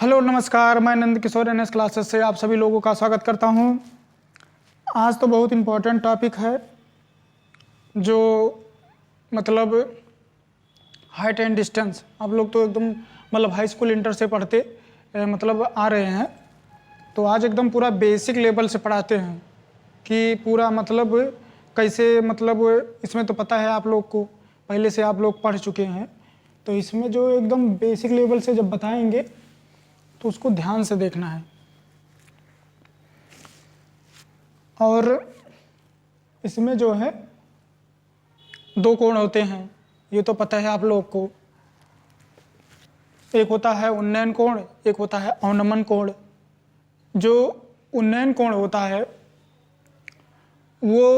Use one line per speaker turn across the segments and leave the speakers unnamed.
Hello नमस्कार, मैं Nand Kishore NS classes से आप सभी लोगों का स्वागत करता हूं। आज तो बहुत इम्पोर्टेंट टॉपिक है जो मतलब हाइट एंड डिस्टेंस। आप लोग तो एकदम मतलब हाई स्कूल इंटर से पढ़ते मतलब आ रहे हैं, तो आज एकदम पूरा बेसिक लेवल से पढ़ाते हैं कि पूरा मतलब कैसे मतलब इसमें तो पता है आप लोग को, पहले से आप लोग पढ़ चुके हैं, तो इसमें जो एकदम बेसिक लेवल से जब बताएंगे तो उसको ध्यान से देखना है। और इसमें जो है दो कोण होते हैं, ये तो पता है आप लोग को। एक होता है उन्नयन कोण, एक होता है अवनमन कोण। जो उन्नयन कोण होता है वो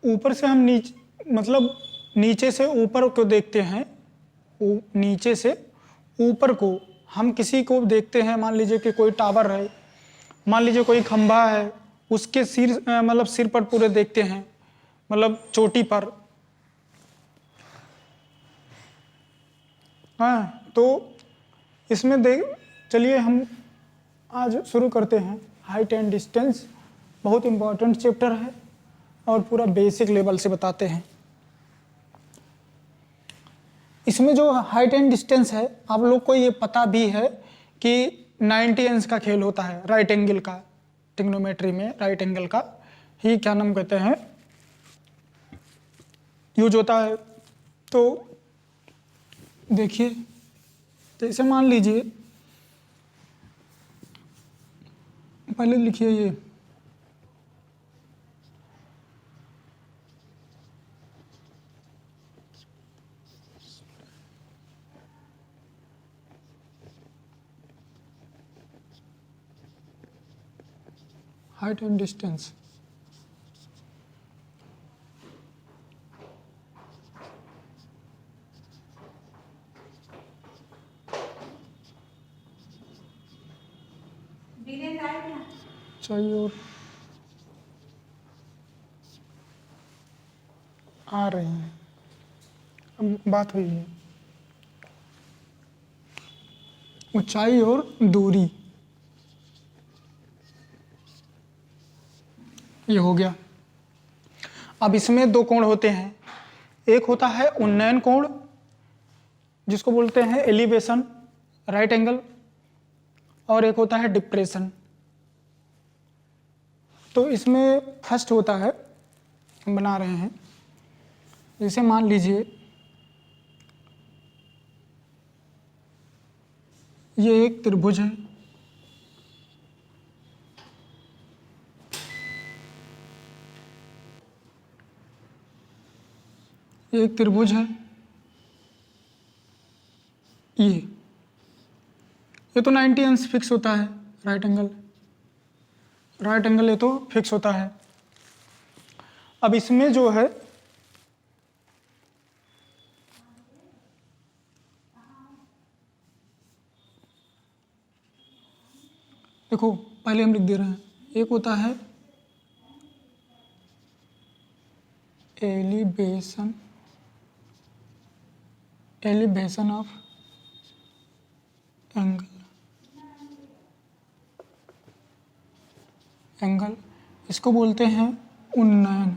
ऊपर से हम नीचे मतलब नीचे से ऊपर को देखते हैं, नीचे से ऊपर को हम किसी को देखते हैं। मान लीजिए कि कोई टावर है, मान लीजिए कोई खंभा है, उसके सिर मतलब सिर पर पूरे देखते हैं, मतलब चोटी पर। हाँ, तो इसमें देख चलिए हम आज शुरू करते हैं। हाइट एंड डिस्टेंस बहुत इम्पोर्टेंट चैप्टर है और पूरा बेसिक लेवल से बताते हैं। इसमें जो हाइट एंड डिस्टेंस है, आप लोग को ये पता भी है कि 90 अंश का खेल होता है, राइट एंगल का। ट्रिग्नोमेट्री में राइट एंगल का ही क्या नाम कहते हैं, यूज होता है। तो देखिए, जैसे मान लीजिए, पहले लिखिए ये हाइट एंड डिस्टेंस। चाहिए और आ रहे हैं, अब बात हुई है ऊंचाई और दूरी। ये हो गया। अब इसमें दो कोण होते हैं, एक होता है उन्नयन कोण जिसको बोलते हैं एलिवेशन राइट एंगल, और एक होता है डिप्रेशन। तो इसमें फर्स्ट होता है, हम बना रहे हैं, जैसे मान लीजिए ये एक त्रिभुज है, ये एक त्रिभुज है, ये तो 90 अंश फिक्स होता है, राइट एंगल ये तो फिक्स होता है। अब इसमें जो है देखो, पहले हम लिख दे रहे हैं, एक होता है एलिवेशन ऑफ एंगल, इसको बोलते हैं उन्नयन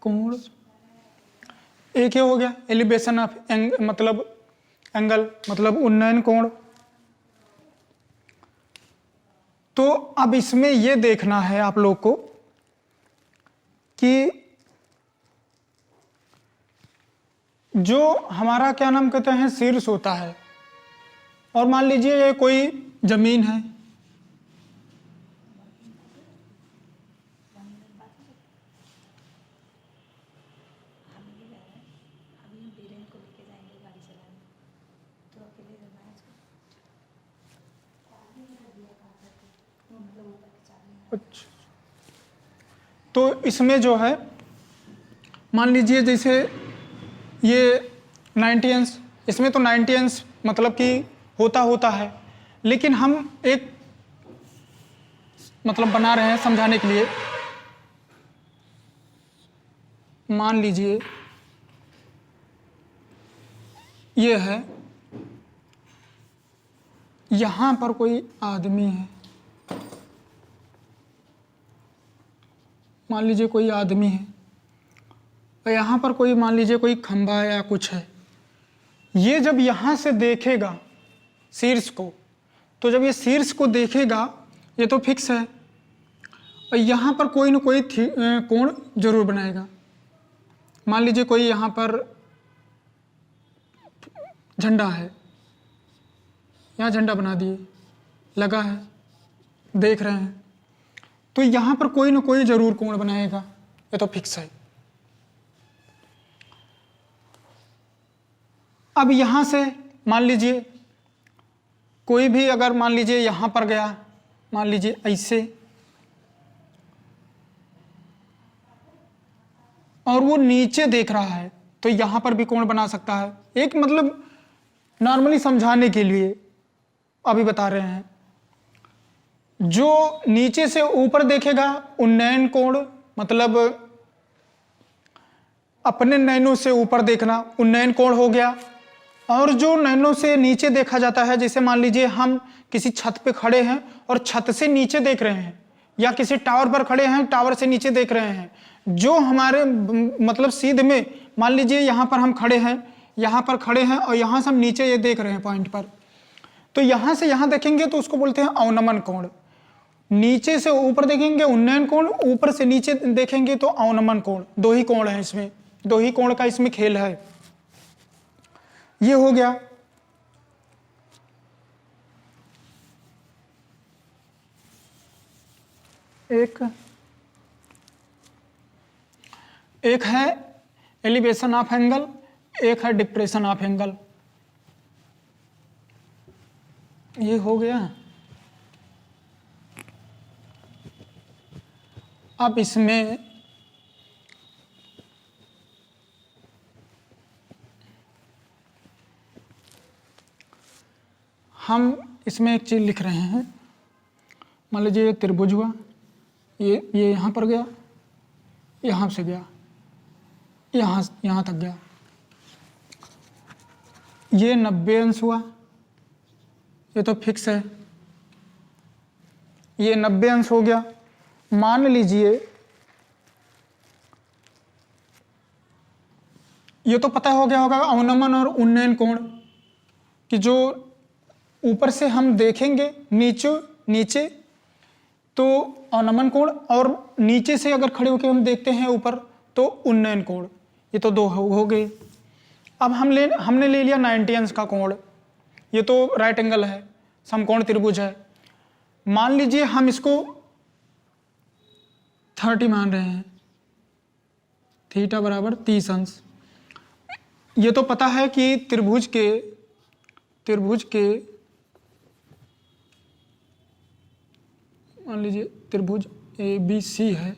कोण। एक ये हो गया एलिवेशन ऑफ मतलब एंगल मतलब उन्नयन कोण। तो अब इसमें ये देखना है आप लोग को कि जो हमारा क्या नाम कहते हैं शीर्ष होता है, और मान लीजिए ये कोई जमीन है, तो इसमें जो है मान लीजिए जैसे ये 90 अंश, इसमें तो 90 अंश मतलब कि होता है, लेकिन हम एक मतलब बना रहे हैं समझाने के लिए, मान लीजिए ये है, यहाँ पर कोई आदमी है, मान लीजिए कोई आदमी है, और यहाँ पर कोई मान लीजिए कोई खंभा या कुछ है। ये जब यहाँ से देखेगा शीर्ष को, तो जब ये शीर्ष को देखेगा, ये तो फिक्स है, और यहाँ पर कोई न कोई कोण जरूर बनाएगा। मान लीजिए कोई यहाँ पर झंडा है, यहाँ झंडा बना दिए, लगा है, देख रहे हैं, तो यहाँ पर कोई न कोई जरूर कोण बनाएगा, ये तो फिक्स है। अब यहाँ से मान लीजिए कोई भी अगर मान लीजिए यहाँ पर गया, मान लीजिए ऐसे, और वो नीचे देख रहा है, तो यहाँ पर भी कोण बना सकता है। एक मतलब नॉर्मली समझाने के लिए अभी बता रहे हैं। जो नीचे से ऊपर देखेगा उन्नयन कोण, मतलब अपने नैनों से ऊपर देखना उन्नयन कोण हो गया। और जो नैनों से नीचे देखा जाता है, जैसे मान लीजिए हम किसी छत पे खड़े हैं और छत से नीचे देख रहे हैं, या किसी टावर पर खड़े हैं, टावर से नीचे देख रहे हैं, जो हमारे मतलब सीधे में मान लीजिए यहाँ पर हम खड़े हैं, यहाँ पर खड़े हैं और यहाँ से हम नीचे ये देख रहे हैं पॉइंट पर, तो यहाँ से यहाँ देखेंगे तो उसको बोलते हैं अवनमन कोण। नीचे से ऊपर देखेंगे उन्नयन कोण, ऊपर से नीचे देखेंगे तो अवनमन कोण। दो ही कोण है इसमें, दो ही कोण का इसमें खेल है। ये हो गया। एक है एलिवेशन ऑफ एंगल, एक है डिप्रेशन ऑफ एंगल। ये हो गया। अब इसमें हम इसमें एक चीज लिख रहे हैं। मान लीजिए ये त्रिभुज हुआ, ये यहाँ पर गया, यहाँ से गया, यहाँ तक गया, ये 90 अंश हुआ, ये तो फिक्स है, ये 90 अंश हो गया। मान लीजिए ये तो पता हो गया होगा अवनमन और उन्नयन कोण, कि जो ऊपर से हम देखेंगे नीचे तो अवनमन कोण, और नीचे से अगर खड़े होकर हम देखते हैं ऊपर तो उन्नयन कोण। ये तो दो हो गए। अब हमने ले लिया 90 अंश का कोण, ये तो राइट एंगल है, समकोण त्रिभुज है। मान लीजिए हम इसको 30 मान रहे हैं, थीटा बराबर 30 अंश। ये तो पता है कि त्रिभुज के मान लीजिए त्रिभुज ABC है,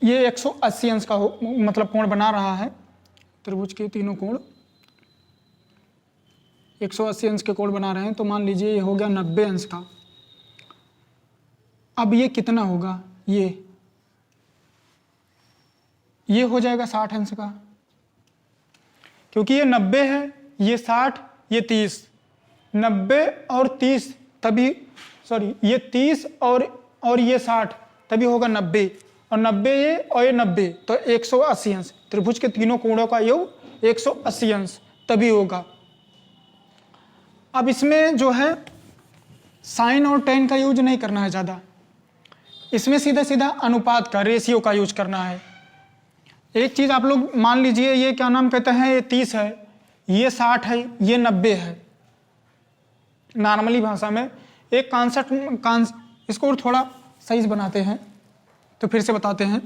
ये 180 अंश का मतलब कोण बना रहा है। त्रिभुज के तीनों कोण 180 अंश के कोण बना रहे हैं, तो मान लीजिए ये हो गया 90 अंश का। अब ये कितना होगा, ये हो जाएगा 60 अंश का, क्योंकि ये 90 है, ये 60, ये 30, 90 और 30 तभी, सॉरी ये 30 और ये 60 तभी होगा 90, और 90 ये और ये 90, तो 180 अंश। त्रिभुज के तीनों कोणों का योग 180 अंश तभी होगा। अब इसमें जो है साइन और टेन का यूज नहीं करना है ज़्यादा, इसमें सीधा सीधा अनुपात का, रेशियो का यूज करना है। एक चीज़ आप लोग मान लीजिए, ये क्या नाम कहते हैं, ये 30 है, ये 60 है, ये 90 है। नॉर्मली भाषा में एक कॉन्सेप्ट इसको थोड़ा सही से बनाते हैं, तो फिर से बताते हैं।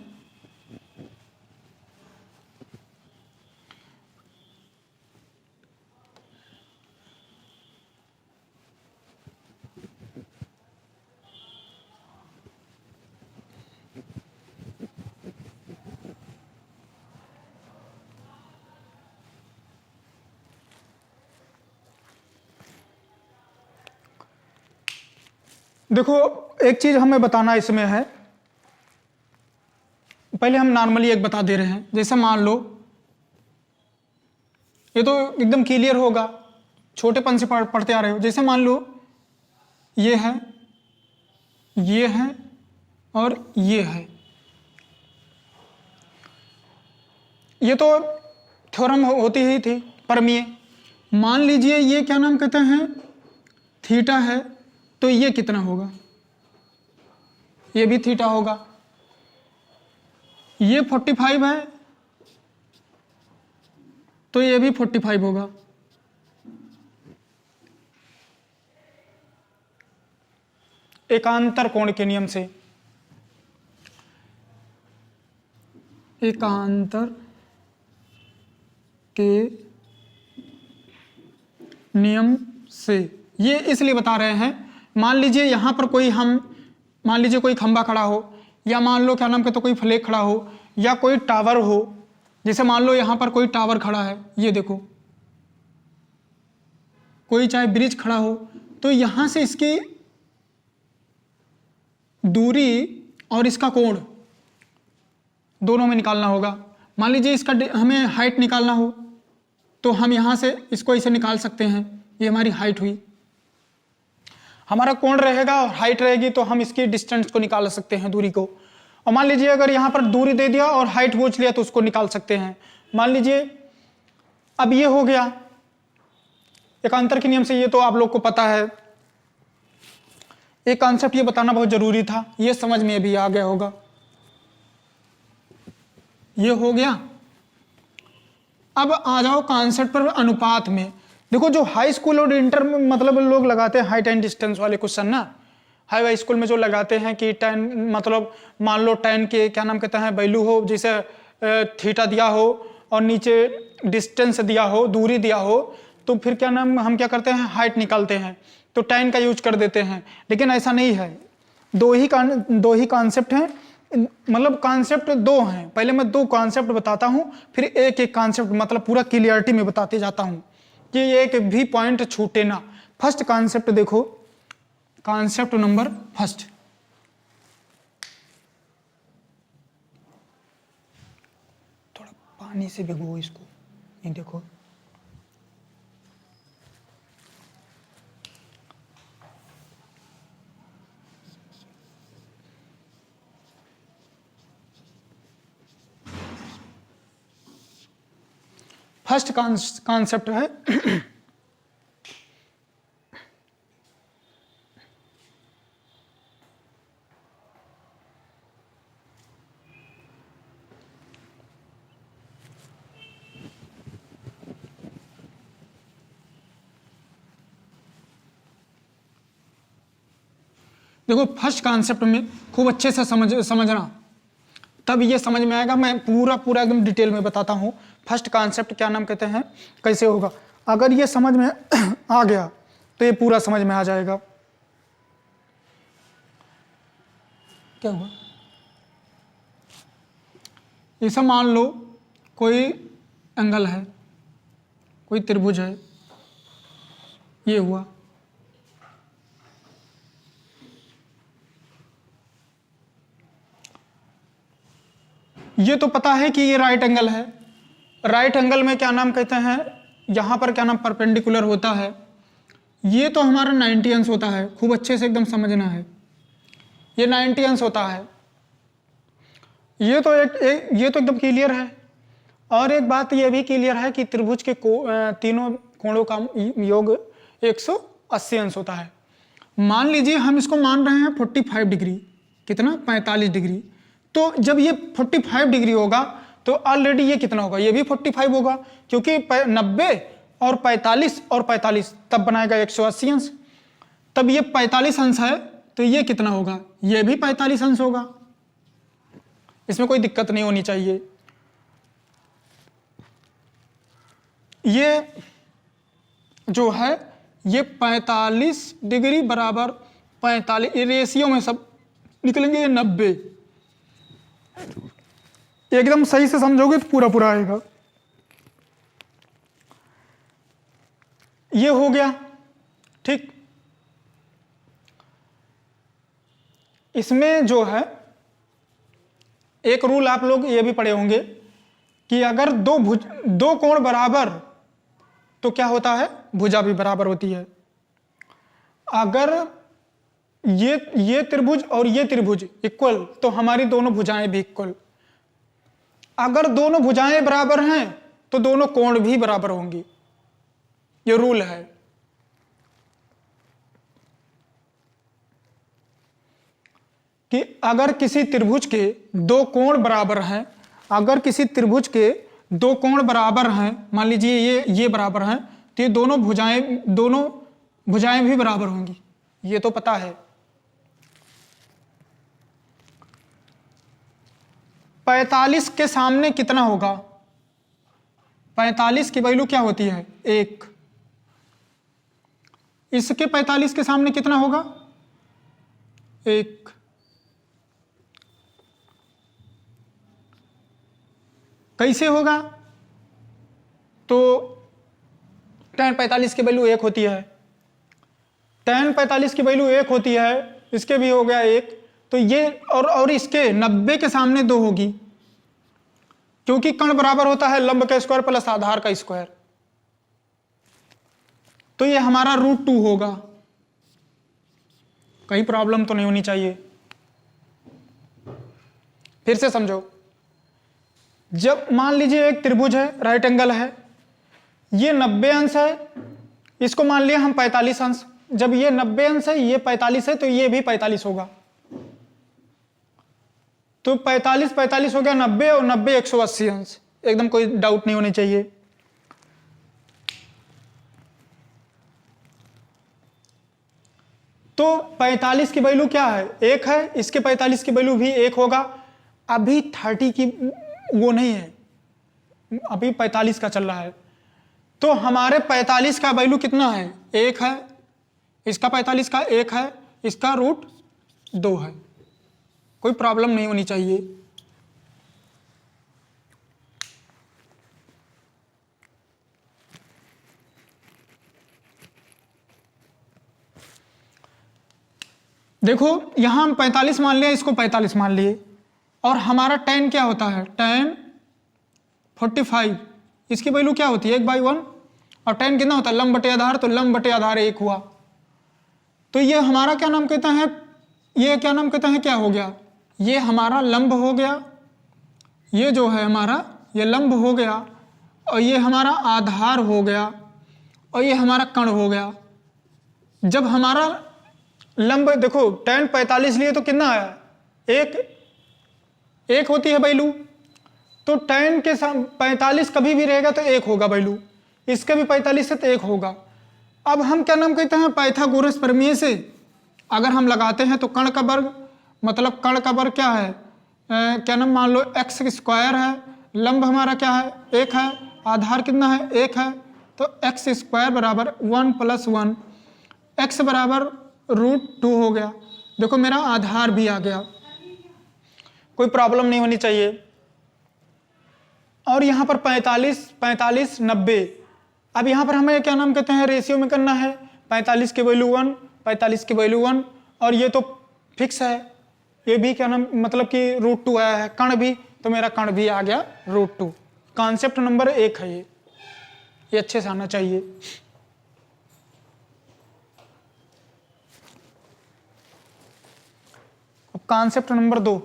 देखो एक चीज हमें बताना इसमें है पहले हम नॉर्मली एक बता दे रहे हैं, जैसे मान लो ये तो एकदम क्लियर होगा, छोटेपन से पढ़ते आ रहे हो। जैसे मान लो ये है और ये है, ये तो थ्योरम होती ही थी परमीय। मान लीजिए ये क्या नाम कहते हैं, थीटा है, तो ये कितना होगा, ये भी थीटा होगा। ये 45 है तो ये भी 45 होगा। एकांतर कोण के नियम से, एकांतर के नियम से ये इसलिए बता रहे हैं, मान लीजिए यहां पर मान लीजिए कोई खंबा खड़ा हो, या मान लो क्या नाम कहते कोई फ्लैग खड़ा हो, या कोई टावर हो। जैसे मान लो यहां पर कोई टावर खड़ा है, ये देखो, कोई चाहे ब्रिज खड़ा हो, तो यहां से इसकी दूरी और इसका कोण दोनों में निकालना होगा। मान लीजिए इसका हमें हाइट निकालना हो, तो हम यहां से इसको ऐसे निकाल सकते हैं, ये हमारी हाइट हुई। हमारा कोण रहेगा और हाइट रहेगी, तो हम इसकी डिस्टेंस को निकाल सकते हैं, दूरी को। और मान लीजिए अगर यहां पर दूरी दे दिया और हाइट पूछ लिया तो उसको निकाल सकते हैं। मान लीजिए अब ये हो गया एकांतर के नियम से, ये तो आप लोग को पता है। एक कॉन्सेप्ट ये बताना बहुत जरूरी था, ये समझ में भी आ गया होगा। ये हो गया। अब आ जाओ कॉन्सेप्ट पर अनुपात में। देखो जो हाई स्कूल और इंटर में मतलब लोग लगाते हैं हाइट एंड डिस्टेंस वाले क्वेश्चन ना, हाई स्कूल में जो लगाते हैं कि tan मतलब मान लो tan के क्या नाम कहते हैं वैल्यू हो, जैसे थीटा दिया हो और नीचे डिस्टेंस दिया हो, दूरी दिया हो, तो फिर क्या नाम हम क्या करते हैं, हाइट निकालते हैं, तो tan का यूज कर देते हैं। लेकिन ऐसा नहीं है, दो ही कॉन्सेप्ट हैं, मतलब कॉन्सेप्ट दो हैं। पहले मैं दो कॉन्सेप्ट बताता हूं, फिर एक एक कॉन्सेप्ट मतलब पूरा क्लियरिटी में बताते जाता हूं कि एक भी पॉइंट छूटे ना। फर्स्ट कॉन्सेप्ट देखो, कॉन्सेप्ट नंबर फर्स्ट, थोड़ा पानी से भिगो इसको, ये देखो। फर्स्ट कॉन्सेप्ट है देखो, फर्स्ट कॉन्सेप्ट में खूब अच्छे से समझना, तब ये समझ में आएगा। मैं पूरा एकदम डिटेल में बताता हूँ फर्स्ट कॉन्सेप्ट क्या नाम कहते हैं, कैसे होगा। अगर ये समझ में आ गया तो ये पूरा समझ में आ जाएगा। क्या हुआ, ऐसा मान लो कोई एंगल है, कोई त्रिभुज है, ये हुआ। ये तो पता है कि ये राइट एंगल है। राइट एंगल में क्या नाम कहते हैं, यहां पर क्या नाम परपेंडिकुलर होता है। ये तो हमारा 90 अंश होता है, खूब अच्छे से एकदम समझना है। ये 90 अंश होता है। ये तो ये तो एकदम क्लियर है। और एक बात ये भी क्लियर है कि त्रिभुज के तीनों कोणों का योग 180 अंश होता है। मान लीजिए हम इसको मान रहे हैं 45 डिग्री, कितना 45 डिग्री। तो जब ये 45 डिग्री होगा तो ऑलरेडी ये कितना होगा, ये भी 45 होगा, क्योंकि 90 और 45 और 45 तब बनाएगा 180 अंश। तब ये 45 अंश है तो ये कितना होगा, ये भी 45 अंश होगा। इसमें कोई दिक्कत नहीं होनी चाहिए। ये जो है ये 45 डिग्री बराबर 45, रेशियो में सब निकलेंगे, ये 90। एकदम सही से समझोगे तो पूरा आएगा। ये हो गया ठीक। इसमें जो है एक रूल आप लोग ये भी पढ़े होंगे कि अगर दो कोण बराबर तो क्या होता है, भुजा भी बराबर होती है। अगर ये त्रिभुज और ये त्रिभुज इक्वल तो हमारी दोनों भुजाएं भी इक्वल। अगर दोनों भुजाएं बराबर हैं तो दोनों कोण भी बराबर होंगी। ये रूल है। कि अगर किसी त्रिभुज के दो कोण बराबर हैं, अगर किसी त्रिभुज के दो कोण बराबर हैं, मान लीजिए ये बराबर हैं, तो ये दोनों भुजाएं भी बराबर होंगी। ये तो पता है। 45 के सामने कितना होगा? 45 की वैल्यू क्या होती है? 1। इसके 45 के सामने कितना होगा? 1। कैसे होगा? तो tan 45 की वैल्यू 1 होती है, tan 45 की वैल्यू 1 होती है, इसके भी हो गया 1। तो ये और इसके 90 के सामने 2 होगी, क्योंकि कर्ण बराबर होता है लंब का स्क्वायर प्लस आधार का स्क्वायर। तो ये हमारा √2 होगा। कहीं प्रॉब्लम तो नहीं होनी चाहिए। फिर से समझो, जब मान लीजिए एक त्रिभुज है, राइट एंगल है, ये 90 अंश है, इसको मान लिया हम 45 अंश। जब ये 90 अंश है, ये 45 है, तो ये भी 45 होगा। तो 45 हो गया 90 और 90 180 अंश। एकदम कोई डाउट नहीं होनी चाहिए। तो 45 की वैल्यू क्या है? 1 है। इसके 45 की वैल्यू भी 1 होगा। अभी 30 की वो नहीं है, अभी 45 का चल रहा है। तो हमारे 45 का वैल्यू कितना है? 1 है। इसका 45 का 1 है, इसका √2 है। कोई प्रॉब्लम नहीं होनी चाहिए। देखो यहां हम 45 मान लिया, इसको 45 मान लिए, और हमारा tan क्या होता है? tan 45, इसकी वैल्यू क्या होती है? 1/1। और tan कितना होता है? लंब बटे आधार, तो लंब बटे आधार 1 हुआ। तो ये हमारा क्या नाम कहते हैं? ये क्या नाम कहते हैं? क्या हो गया? ये हमारा लंब हो गया, ये जो है हमारा ये लंब हो गया, और ये हमारा आधार हो गया, और ये हमारा कर्ण हो गया। जब हमारा लंब देखो tan 45 लिए तो कितना आया? 1 होती है वैल्यू। तो tan के 45 कभी भी रहेगा तो 1 होगा वैल्यू। इसके भी 45 है तो 1 होगा। अब हम क्या नाम कहते हैं? पाइथागोरस प्रमेय से अगर हम लगाते हैं तो कर्ण का वर्ग, मतलब कर्ण का वर्ग क्या है? क्या नाम, मान लो x² है, लंब हमारा क्या है? 1 है, आधार कितना है? 1 है। तो x² बराबर 1 + 1, x बराबर √2 हो गया। देखो मेरा आधार भी आ गया, कोई प्रॉब्लम नहीं होनी चाहिए। और यहाँ पर 45, 90। अब यहाँ पर हमें क्या नाम कहते हैं? रेशियो में करना है। 45 की वैल्यू 1, 45 की वैल्यू 1, और ये तो फिक्स है। ये भी क्या नाम, मतलब कि √2 आया है, कर्ण भी, तो मेरा कर्ण भी आ गया √2। कॉन्सेप्ट नंबर 1 है ये अच्छे से आना चाहिए। अब कॉन्सेप्ट नंबर 2,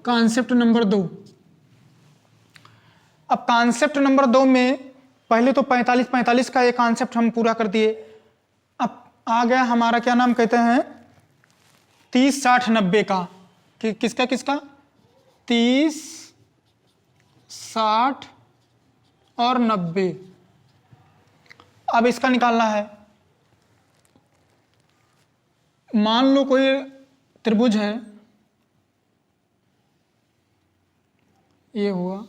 कॉन्सेप्ट नंबर 2। अब कॉन्सेप्ट नंबर 2 में पहले तो 45 का एक कॉन्सेप्ट हम पूरा कर दिए। अब आ गया हमारा क्या नाम कहते हैं? 30, 60, 90 का। किसका 30, 60 और 90। अब इसका निकालना है। मान लो कोई त्रिभुज है, ये हुआ,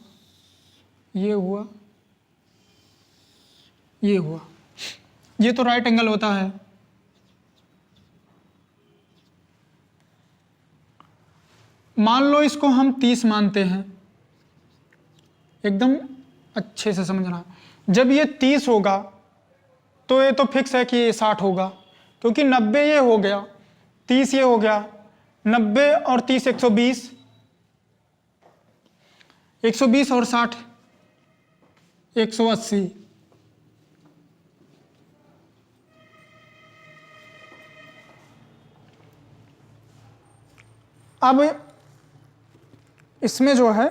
ये हुआ, ये हुआ, ये तो राइट एंगल होता है। मान लो इसको हम 30 मानते हैं, एकदम अच्छे से समझना। जब ये 30 होगा तो ये तो फिक्स है कि ये 60 होगा, क्योंकि 90 ये हो गया, 30 ये हो गया, 90 और 30 120, 120 और 60 180। अब इसमें जो है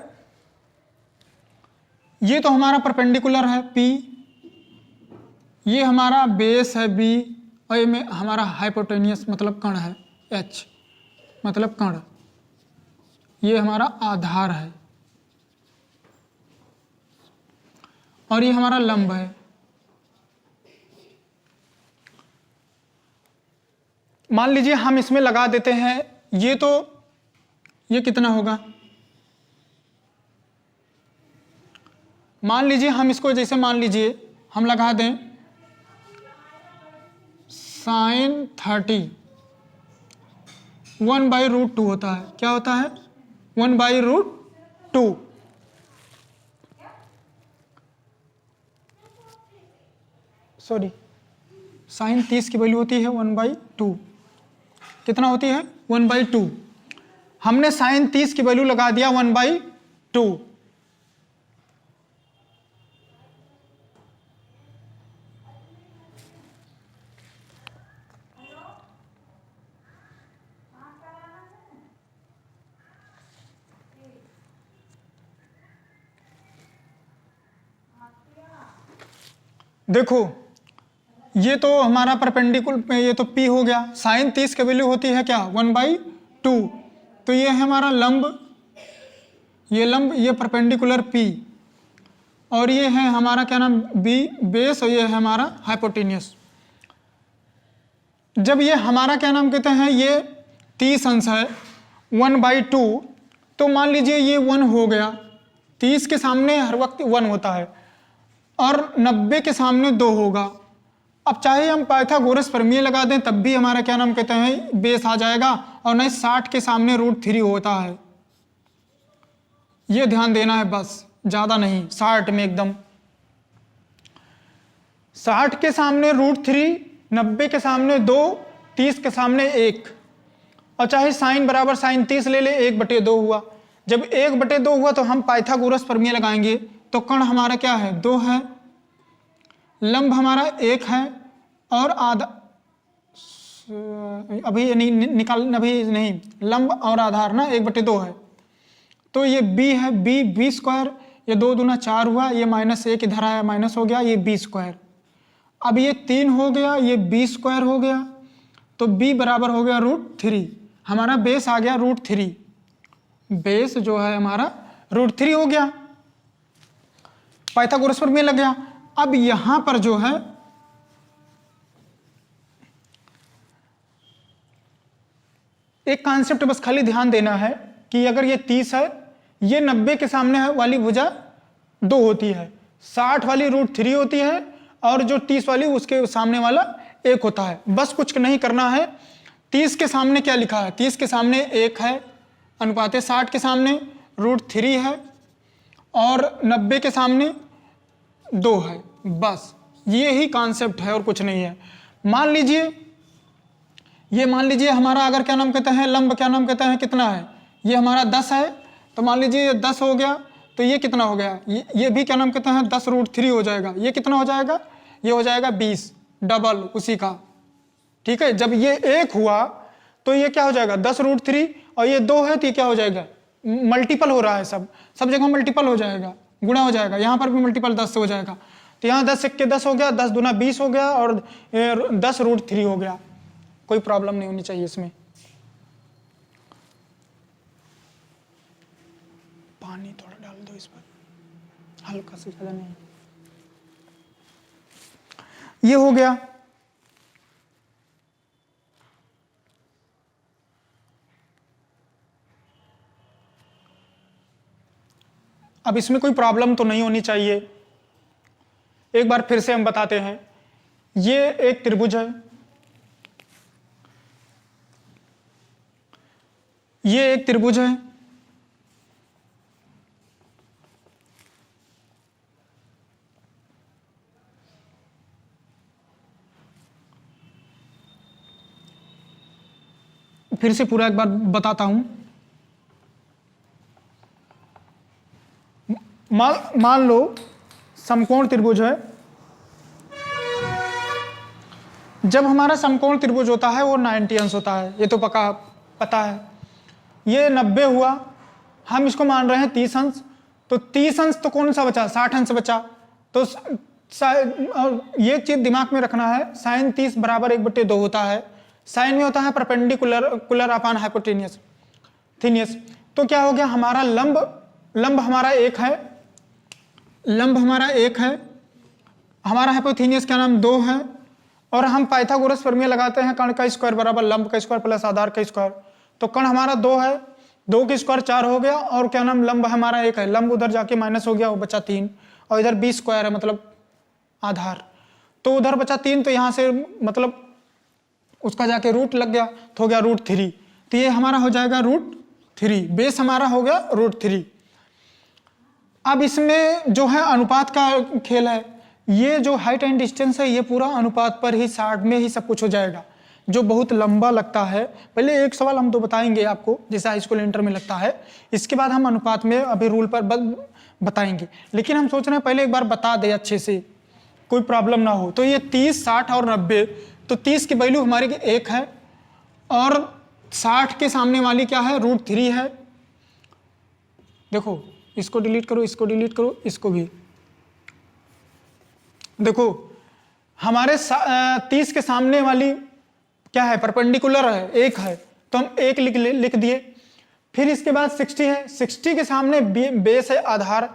ये तो हमारा परपेंडिकुलर है P, ये हमारा बेस है B, और ये में हमारा हाइपोटेनियस मतलब कण है H, मतलब कण, ये हमारा आधार है, और ये हमारा लंब है। मान लीजिए हम इसमें लगा देते हैं, ये कितना होगा, मान लीजिए हम इसको जैसे मान लीजिए हम लगा दें sin 30, 1/√2 होता है, क्या होता है 1/√2। सॉरी, sin 30 की वैल्यू होती है 1/2, कितना होती है 1/2। हमने sin 30 की वैल्यू लगा दिया 1/2। देखो ये तो हमारा परपेंडिकुलर, ये तो P हो गया, sin 30 की वैल्यू होती है क्या 1/2, तो ये है हमारा लंब, ये लंब, ये परपेंडिकुलर P, और ये है हमारा क्या नाम B बेस, और ये है हमारा हाइपोटेनियस। जब ये हमारा क्या नाम कहते हैं ये 30 अंश है 1/2, तो मान लीजिए ये 1 हो गया, 30 के सामने हर वक्त 1 होता है, और 90 के सामने 2 होगा। अब चाहे हम पाइथागोरस प्रमेय लगा दें तब भी हमारा क्या नाम कहते हैं बेस आ जाएगा, और नहीं 60 के सामने √3 होता है, ये ध्यान देना है बस, ज्यादा नहीं, 60 में एकदम, 60 के सामने √3, 90 के सामने 2, 30 के सामने 1, और चाहे साइन बराबर साइन 30 ले ले, 1/2 हुआ। जब 1/2 हुआ तो हम पाइथागोरस प्रमेय लगाएंगे, तो कण हमारा क्या है 2 है, लंब हमारा 1 है, और आधा अभी नहीं, लंब और आधार ना 1/2 है, तो ये b है, b², ये 2 दूना 4 हुआ, ये -1 इधर आया माइनस हो गया, ये b²। अब ये 3 हो गया, ये b² हो गया, तो b बराबर हो गया √3, हमारा बेस आ गया √3, बेस जो है हमारा √3 हो गया, पाइथागोरस प्रमेय लग गया। अब यहां पर जो है एक कॉन्सेप्ट बस खाली ध्यान देना है कि अगर ये 30 है, ये 90 के सामने वाली भुजा 2 होती है, 60 वाली √3 होती है, और जो 30 वाली उसके सामने वाला 1 होता है। बस कुछ नहीं करना है, 30 के सामने क्या लिखा है, 30 के सामने 1 है अनुपात 60 के सामने √3 है, और 90 के सामने 2 है, बस ये ही कॉन्सेप्ट है और कुछ नहीं है। मान लीजिए हमारा अगर क्या नाम कहते हैं लंब क्या नाम कहते हैं कितना है, ये हमारा 10 है, तो मान लीजिए ये 10 हो गया, तो ये कितना हो गया, ये भी क्या नाम कहते हैं 10√3 हो जाएगा, ये कितना हो जाएगा, ये हो जाएगा 20, डबल उसी का, ठीक है। जब ये 1 हुआ तो ये क्या हो जाएगा 10√3, और ये 2 है तो ये क्या हो जाएगा मल्टीपल हो रहा है, सब जगह मल्टीपल हो जाएगा, गुणा हो जाएगा, यहाँ पर भी मल्टीपल 10 से हो जाएगा, तो यहाँ 10 1 के 10 हो गया, 10 दूना 20 हो गया, और 10√3 हो गया, कोई प्रॉब्लम नहीं होनी चाहिए इसमें। पानी थोड़ा डाल दो इस पर, हल्का से, ज्यादा नहीं। ये हो गया। अब इसमें कोई प्रॉब्लम तो नहीं होनी चाहिए। एक बार फिर से हम बताते हैं, ये एक त्रिभुज है, ये एक त्रिभुज है, फिर से पूरा एक बार बताता हूं। मान लो समकोण त्रिभुज है। जब हमारा समकोण त्रिभुज होता है वो 90 अंश होता है, ये तो पता है। ये 90 हुआ, हम इसको मान रहे हैं 30 अंश, तो 30 अंश तो कौन सा बचा, 60 अंश बचा। तो ये चीज दिमाग में रखना है, साइन 30 बराबर 1/2 होता है। साइन में होता है परपेंडिकुलर अपॉन हाइपोटेनियस थीनियस। तो क्या हो गया, हमारा लंब हमारा 1 है, लंब हमारा 1 है, हमारा हाइपोथेनियस क्या नाम 2 है, और हम पाइथागोरस प्रमेय लगाते हैं कर्ण का स्क्वायर बराबर लंब का स्क्वायर प्लस आधार का स्क्वायर। तो कर्ण हमारा 2 है, 2 की स्क्वायर 4 हो गया, और क्या नाम लंब हमारा 1 है, लंब उधर जाके माइनस हो गया, वो बचा 3, और इधर b स्क्वायर है मतलब आधार, तो उधर बचा 3, तो यहां से मतलब उसका जाके रूट लग गया, तो हो गया √3। तो ये हमारा हो जाएगा √3, बेस हमारा हो गया √3। अब इसमें जो है अनुपात का खेल है, ये जो हाइट एंड डिस्टेंस है ये पूरा अनुपात पर ही 60 में ही सब कुछ हो जाएगा, जो बहुत लंबा लगता है। पहले एक सवाल हम तो बताएंगे आपको, जैसे हाई स्कूल इंटर में लगता है, इसके बाद हम अनुपात में अभी रूल पर बताएंगे। लेकिन हम सोच रहे हैं पहले एक बार बता दे अच्छे से, कोई प्रॉब्लम ना हो। तो ये 30, 60 और 90, तो 30 की वैल्यू हमारी 1 है, और 60 के सामने वाली क्या है, √3 है। देखो इसको डिलीट करो, इसको डिलीट करो, इसको भी देखो, हमारे 30 के सामने वाली क्या है, परपेंडिकुलर है, 1 है, तो हम 1 लिख दिए। फिर इसके बाद 60 है, 60 के सामने बेस है आधार,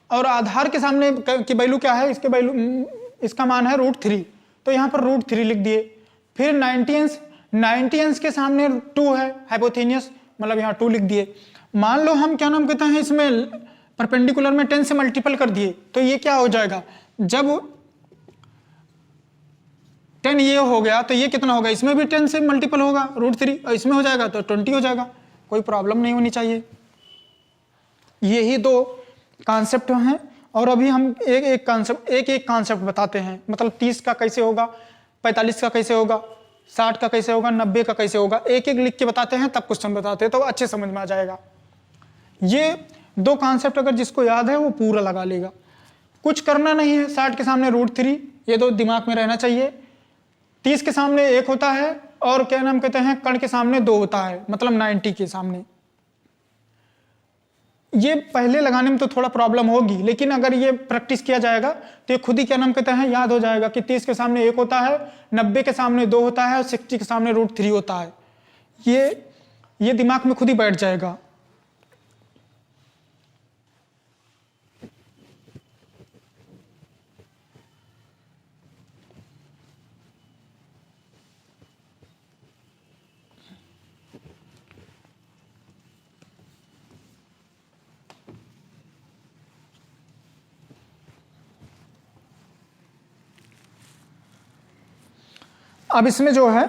और आधार के सामने की वैल्यू क्या है, इसके वैल्यू इसका मान है √3, तो यहाँ पर √3 लिख दिए। फिर 90 अंश के सामने 2 है हाइपोथेनियस, मतलब यहाँ 2 लिख दिए। मान लो हम क्या नाम कहते हैं, इसमें परपेंडिकुलर में 10 से मल्टीपल कर दिए, तो ये क्या हो जाएगा, जब 10 ये हो गया तो ये कितना होगा, इसमें भी 10 से मल्टीपल होगा √3, और इसमें हो जाएगा तो 20 हो जाएगा, कोई प्रॉब्लम नहीं होनी चाहिए। यही 2 कॉन्सेप्ट हैं, और अभी हम एक कॉन्सेप्ट बताते हैं, मतलब 30 का कैसे होगा, 45 का कैसे होगा, 60 का कैसे होगा, 90 का कैसे होगा, एक लिख के बताते हैं, तब क्वेश्चन बताते हैं, तो अच्छे समझ में आ जाएगा। ये 2 कॉन्सेप्ट अगर जिसको याद है वो पूरा लगा लेगा, कुछ करना नहीं है। 60 के सामने √3, ये 2 दिमाग में रहना चाहिए। 30 के सामने 1 होता है, और क्या नाम कहते हैं, कर्ण के सामने 2 होता है, मतलब 90 के सामने। ये पहले लगाने में तो थोड़ा प्रॉब्लम होगी, लेकिन अगर ये प्रैक्टिस किया जाएगा तो ये खुद ही क्या नाम कहते हैं याद हो जाएगा कि 30 के सामने 1 होता है, 90 के सामने 2 होता है, और 60 के सामने √3 होता है। ये दिमाग में खुद ही बैठ जाएगा। अब इसमें जो है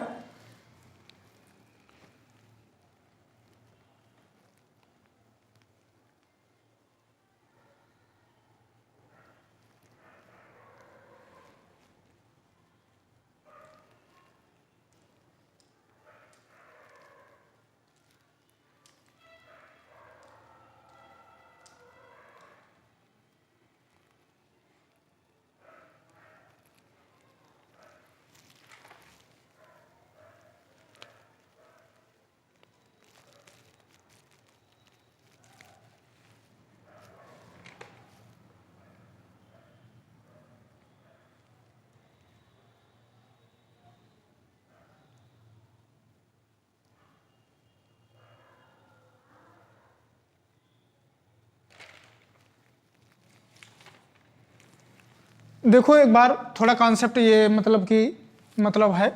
देखो एक बार थोड़ा कॉन्सेप्ट ये मतलब है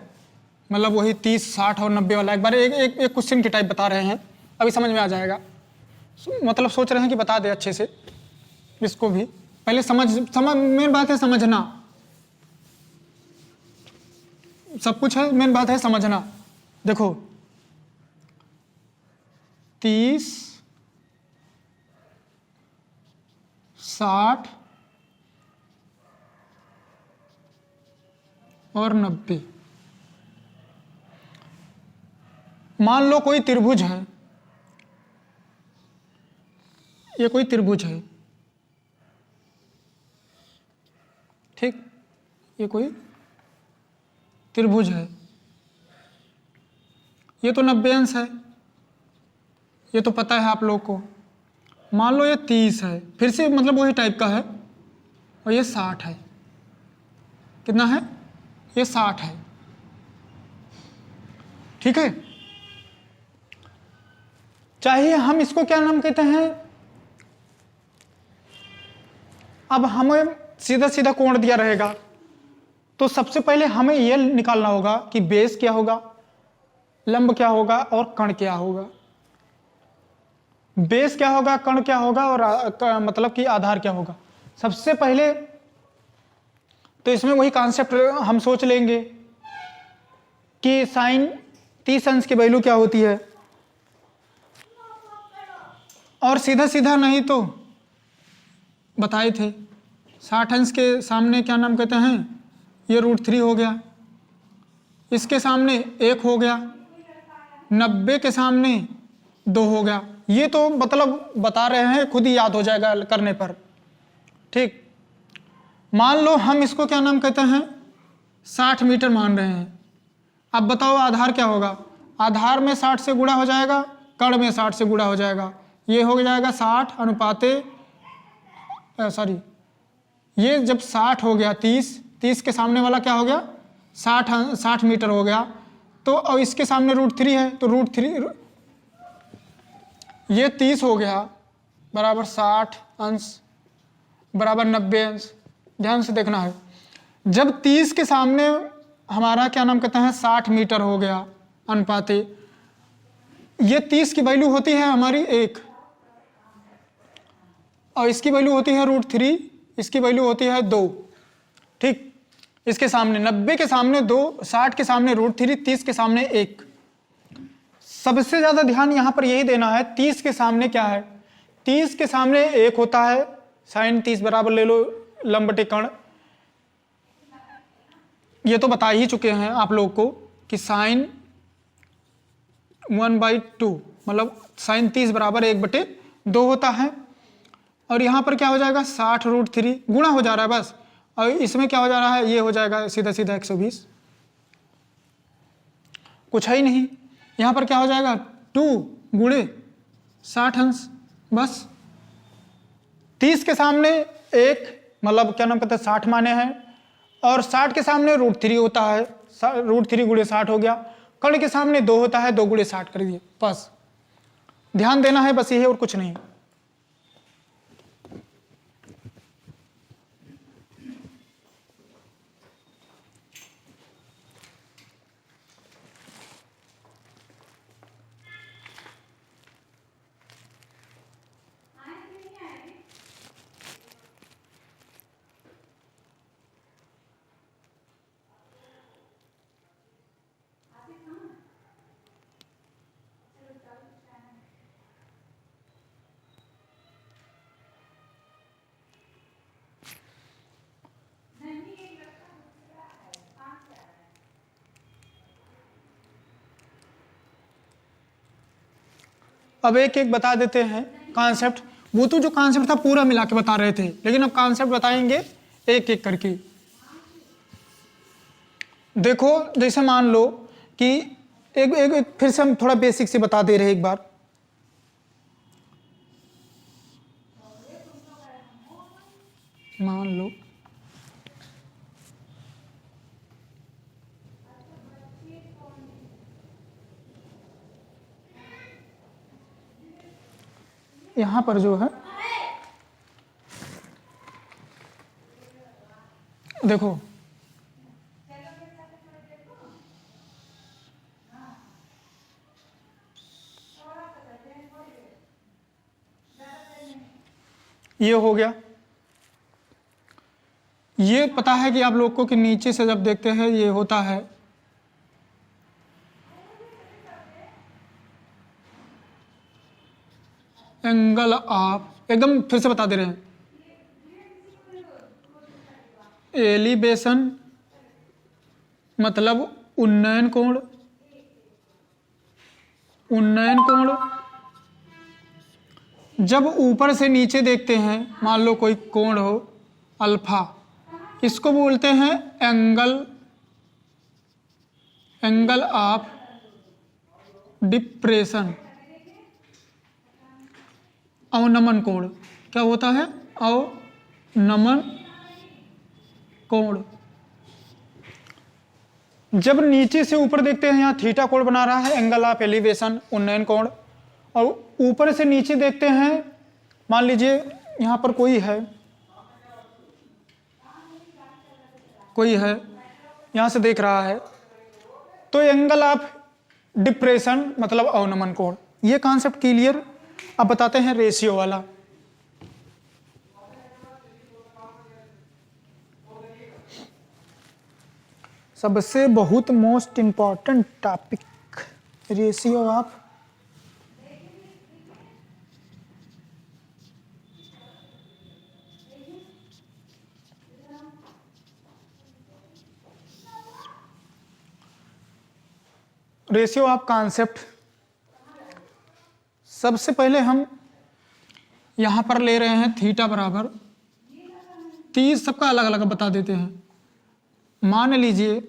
मतलब वही 30, 60 और 90 वाला एक बार एक क्वेश्चन की टाइप बता रहे हैं, अभी समझ में आ जाएगा। मतलब सोच रहे हैं कि बता दे अच्छे से, इसको भी पहले समझ मेन बात है समझना, सब कुछ है, मेन बात है समझना। देखो 30, 60 और 90, मान लो कोई त्रिभुज है, ये कोई त्रिभुज है, ठीक, ये कोई त्रिभुज है, ये तो 90 अंश है, ये तो पता है आप लोग को। मान लो ये 30 है, फिर से मतलब वही टाइप का है, और ये 60 है। कितना है? ये 60 है, ठीक है। चाहिए हम इसको क्या नाम कहते हैं? अब हमें सीधा सीधा कोण दिया रहेगा, तो सबसे पहले हमें यह निकालना होगा कि बेस क्या होगा, लंब क्या होगा और कर्ण क्या होगा। बेस क्या होगा, कर्ण क्या होगा और मतलब कि आधार क्या होगा। सबसे पहले तो इसमें वही कॉन्सेप्ट हम सोच लेंगे कि साइन 30 अंश की वैल्यू क्या होती है, और सीधा सीधा नहीं तो बताए थे 60 अंश के सामने क्या नाम कहते हैं, ये √3 हो गया, इसके सामने 1 हो गया, 90 के सामने 2 हो गया। ये तो मतलब बता रहे हैं, खुद ही याद हो जाएगा करने पर, ठीक। मान लो हम इसको क्या नाम कहते हैं, 60 मीटर मान रहे हैं। अब बताओ आधार क्या होगा? आधार में 60 से गुणा हो जाएगा, कर्ण में 60 से गुणा हो जाएगा, ये हो जाएगा 60 अनुपाते सॉरी, ये जब 60 हो गया 30 के सामने वाला क्या हो गया, 60 मीटर हो गया। तो अब इसके सामने √3 है, तो √3 ये 30 हो गया बराबर 60 अंश बराबर 90 अंश। ध्यान से देखना है, जब 30 के सामने हमारा क्या नाम कहते हैं 60 मीटर हो गया अनुपाते, ये 30 की वैल्यू होती है हमारी 1, और इसकी वैल्यू होती है √3, इसकी वैल्यू होती है 2, ठीक। इसके सामने 90 के सामने 2, 60 के सामने √3, 30 के सामने 1। सबसे ज्यादा ध्यान यहां पर यही देना है, 30 के सामने क्या है, 30 के सामने 1 होता है, साइन 30 बराबर ले लो लंब बटे कर्ण। ये तो बता ही चुके हैं आप लोग को कि साइन 1/2 मतलब साइन 30 बराबर 1/2 होता है। और यहाँ पर क्या हो जाएगा 60 √3 गुणा हो जा रहा है बस, और इसमें क्या हो जा रहा है, ये हो जाएगा सीधा सीधा 120, कुछ है ही नहीं। यहाँ पर क्या हो जाएगा 2 गुणे 60 अंश, बस 30 के सामने 1 मतलब क्या नाम कहते हैं 60 माने हैं, और 60 के सामने √3 होता है, √3 गुणे 60 हो गया। कर्ण के सामने 2 होता है, 2 गुणे 60 कर दिए, बस ध्यान देना है, बस ये है और कुछ नहीं। अब एक एक बता देते हैं कॉन्सेप्ट। वो तो जो कॉन्सेप्ट था पूरा मिला के बता रहे थे, लेकिन अब कॉन्सेप्ट बताएंगे एक एक करके। देखो जैसे मान लो कि एक फिर से हम थोड़ा बेसिक से बता दे रहे हैं एक बार। मान लो यहां पर जो है देखो ये हो गया, ये पता है कि आप लोग को कि नीचे से जब देखते हैं ये होता है एंगल ऑफ, एकदम फिर से बता दे रहे हैं, एलिवेशन मतलब उन्नयन कोण, उन्नयन कोण। जब ऊपर से नीचे देखते हैं, मान लो कोई कोण हो अल्फा, इसको बोलते हैं एंगल ऑफ डिप्रेशन। अवनमन कोण क्या होता है? अवनमन कोण। जब नीचे से ऊपर देखते हैं, यहाँ थीटा कोण बना रहा है, एंगल ऑफ एलिवेशन, उन्नयन कोण। और ऊपर से नीचे देखते हैं, मान लीजिए यहाँ पर कोई है यहाँ से देख रहा है, तो एंगल ऑफ डिप्रेशन मतलब अवनमन कोण। ये कॉन्सेप्ट क्लियर? अब बताते हैं रेशियो वाला। सबसे बहुत most important topic, ratio of concept. सबसे पहले हम यहां पर ले रहे हैं थीटा बराबर 30, सबका अलग अलग बता देते हैं। मान लीजिए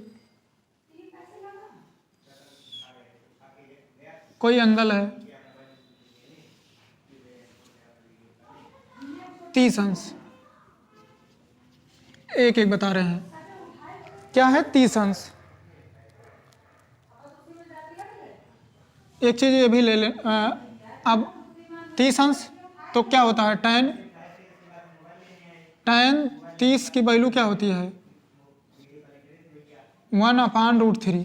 कोई एंगल है 30 अंश, एक एक बता रहे हैं, क्या है 30 अंश। एक चीज ये भी ले लें, अब 30 अंश तो क्या होता है? tan 30 की वैल्यू क्या होती है? 1/√3।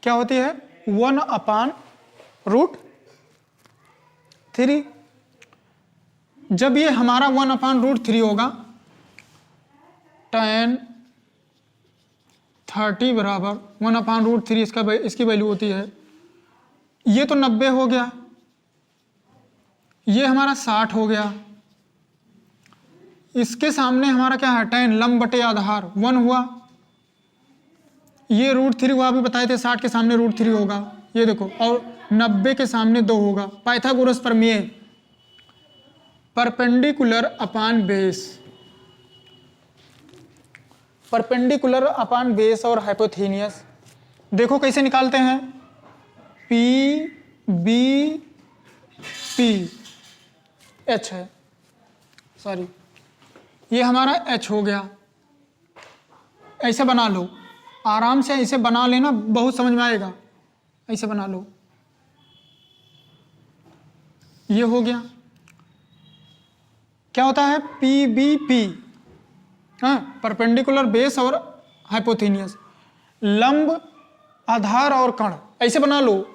क्या होती है? 1/√3। जब ये हमारा 1/√3 होगा, tan 30 बराबर 1/√3 इसकी वैल्यू होती है। ये तो 90 हो गया, ये हमारा 60 हो गया। इसके सामने हमारा क्या है? tan लंब बटे आधार 1 हुआ। ये √3 हुआ, अभी बताए थे 60 के सामने √3 होगा, ये देखो, और 90 के सामने 2 होगा। पाइथागोरस प्रमेय, perpendicular upon base, perpendicular upon base और हाइपोथेनियस। देखो कैसे निकालते हैं? P B P H है, सॉरी ये हमारा H हो गया। ऐसे बना लो, आराम से ऐसे बना लेना, बहुत समझ में आएगा। ऐसे बना लो, ये हो गया। क्या होता है? PBP, हाँ, परपेंडिकुलर बेस और हाइपोथेनियस, लंब आधार और कण। ऐसे बना लो।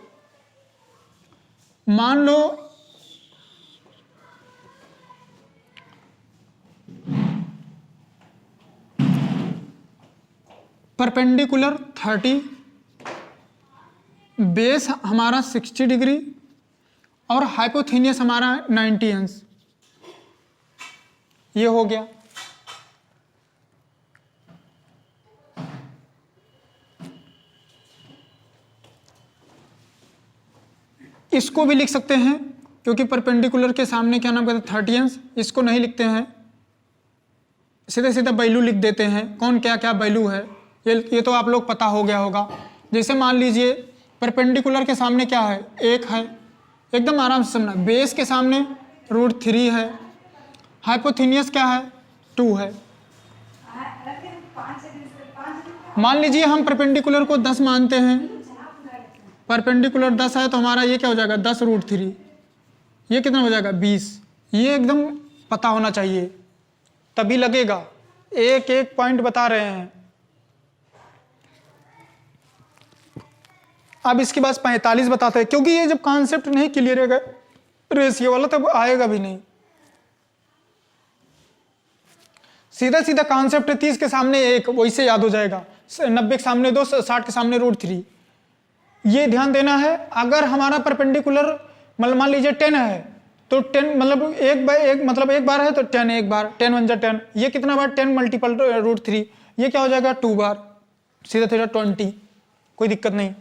मान लो परपेंडिकुलर 30, बेस हमारा 60 डिग्री और हाइपोथेनियस हमारा 90 अंश। ये हो गया। इसको भी लिख सकते हैं, क्योंकि परपेंडिकुलर के सामने क्या नाम कहते हैं? 30 अंश। इसको नहीं लिखते हैं, सीधे सीधे वैल्यू लिख देते हैं, कौन क्या क्या वैल्यू है। ये तो आप लोग पता हो गया होगा। जैसे मान लीजिए परपेंडिकुलर के सामने क्या है? 1 है, एकदम आराम से समझना। बेस के सामने √3 है, हाइपोथेनियस क्या है? 2 है। मान लीजिए हम परपेंडिकुलर को 10 मानते हैं, परपेंडिकुलर 10 है, तो हमारा ये क्या हो जाएगा? 10√3। ये कितना हो जाएगा? 20। ये एकदम पता होना चाहिए, तभी लगेगा। एक एक पॉइंट बता रहे हैं। अब इसके बाद 45 बताते हैं, क्योंकि ये जब कॉन्सेप्ट नहीं क्लियर है रेशियो वाला, तब आएगा भी नहीं। सीधा सीधा कॉन्सेप्ट है, 30 के सामने 1, वैसे याद हो जाएगा। 90 के सामने 2, 60 के सामने √3। ये ध्यान देना है। अगर हमारा परपेंडिकुलर मान लीजिए 10 है, तो 10 मतलब 1/1 मतलब 1 बार है, तो 10 1 बार, 10 1 जा 10। ये कितना बार? 10 मल्टीपल √3। ये क्या हो जाएगा? 2 बार, सीधा सीधा 20। कोई दिक्कत नहीं।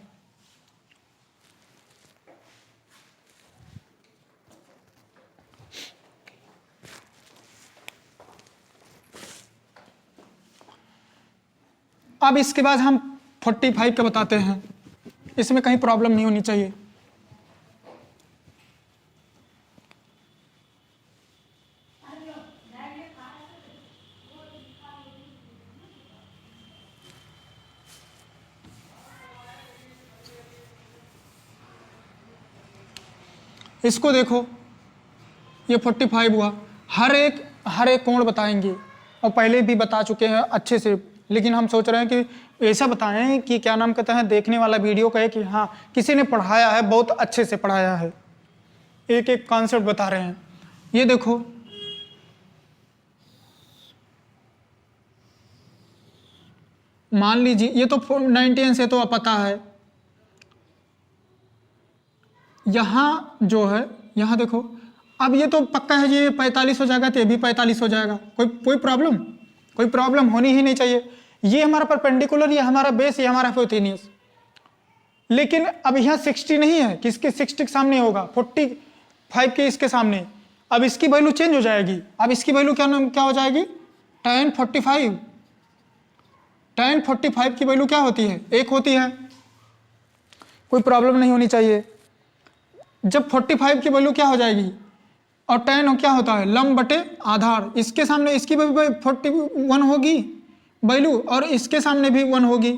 अब इसके बाद हम 45 का बताते हैं, इसमें कहीं प्रॉब्लम नहीं होनी चाहिए। इसको देखो, ये 45 हुआ। हर एक कोण बताएंगे और पहले भी बता चुके हैं अच्छे से, लेकिन हम सोच रहे हैं कि ऐसा बताएं कि क्या नाम कहते हैं, देखने वाला वीडियो कहे कि हाँ किसी ने पढ़ाया है, बहुत अच्छे से पढ़ाया है, एक एक कॉन्सेप्ट बता रहे हैं। ये देखो, मान लीजिए ये तो 90 से तो पता है, यहाँ जो है, यहाँ देखो, अब ये तो पक्का है ये 45 हो जाएगा, तो ये भी 45 हो जाएगा। कोई प्रॉब्लम होनी ही नहीं चाहिए। ये हमारा परपेंडिकुलर, ये हमारा बेस, ये हमारा हाइपोटेन्यूस। लेकिन अब यहाँ 60 नहीं है, किसके 60 के सामने होगा, 45 के इसके सामने। अब इसकी वैल्यू चेंज हो जाएगी। अब इसकी वैल्यू क्या हो जाएगी, tan 45। tan 45 की वैल्यू क्या होती है, 1 होती है। कोई प्रॉब्लम नहीं होनी चाहिए। जब 45 की वैल्यू क्या हो जाएगी, और tan क्या होता है, लंब बटे आधार। इसके सामने इसकी भी 41 होगी वैल्यू, और इसके सामने भी 1 होगी।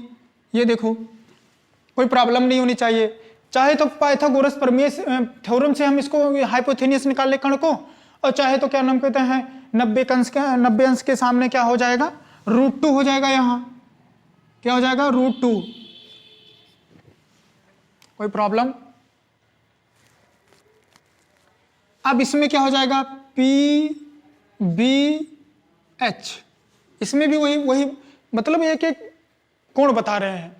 ये देखो, कोई प्रॉब्लम नहीं होनी चाहिए। चाहे तो पाइथागोरस प्रमेय थ्योरम से हम इसको हाइपोथेनियस निकाल ले कण को, और चाहे तो क्या नाम कहते हैं, 90 अंश के सामने क्या हो जाएगा, √2 हो जाएगा। यहाँ क्या हो जाएगा, √2। कोई प्रॉब्लम। अब इसमें क्या हो जाएगा, PBH। इसमें भी वही मतलब एक कोण बता रहे हैं,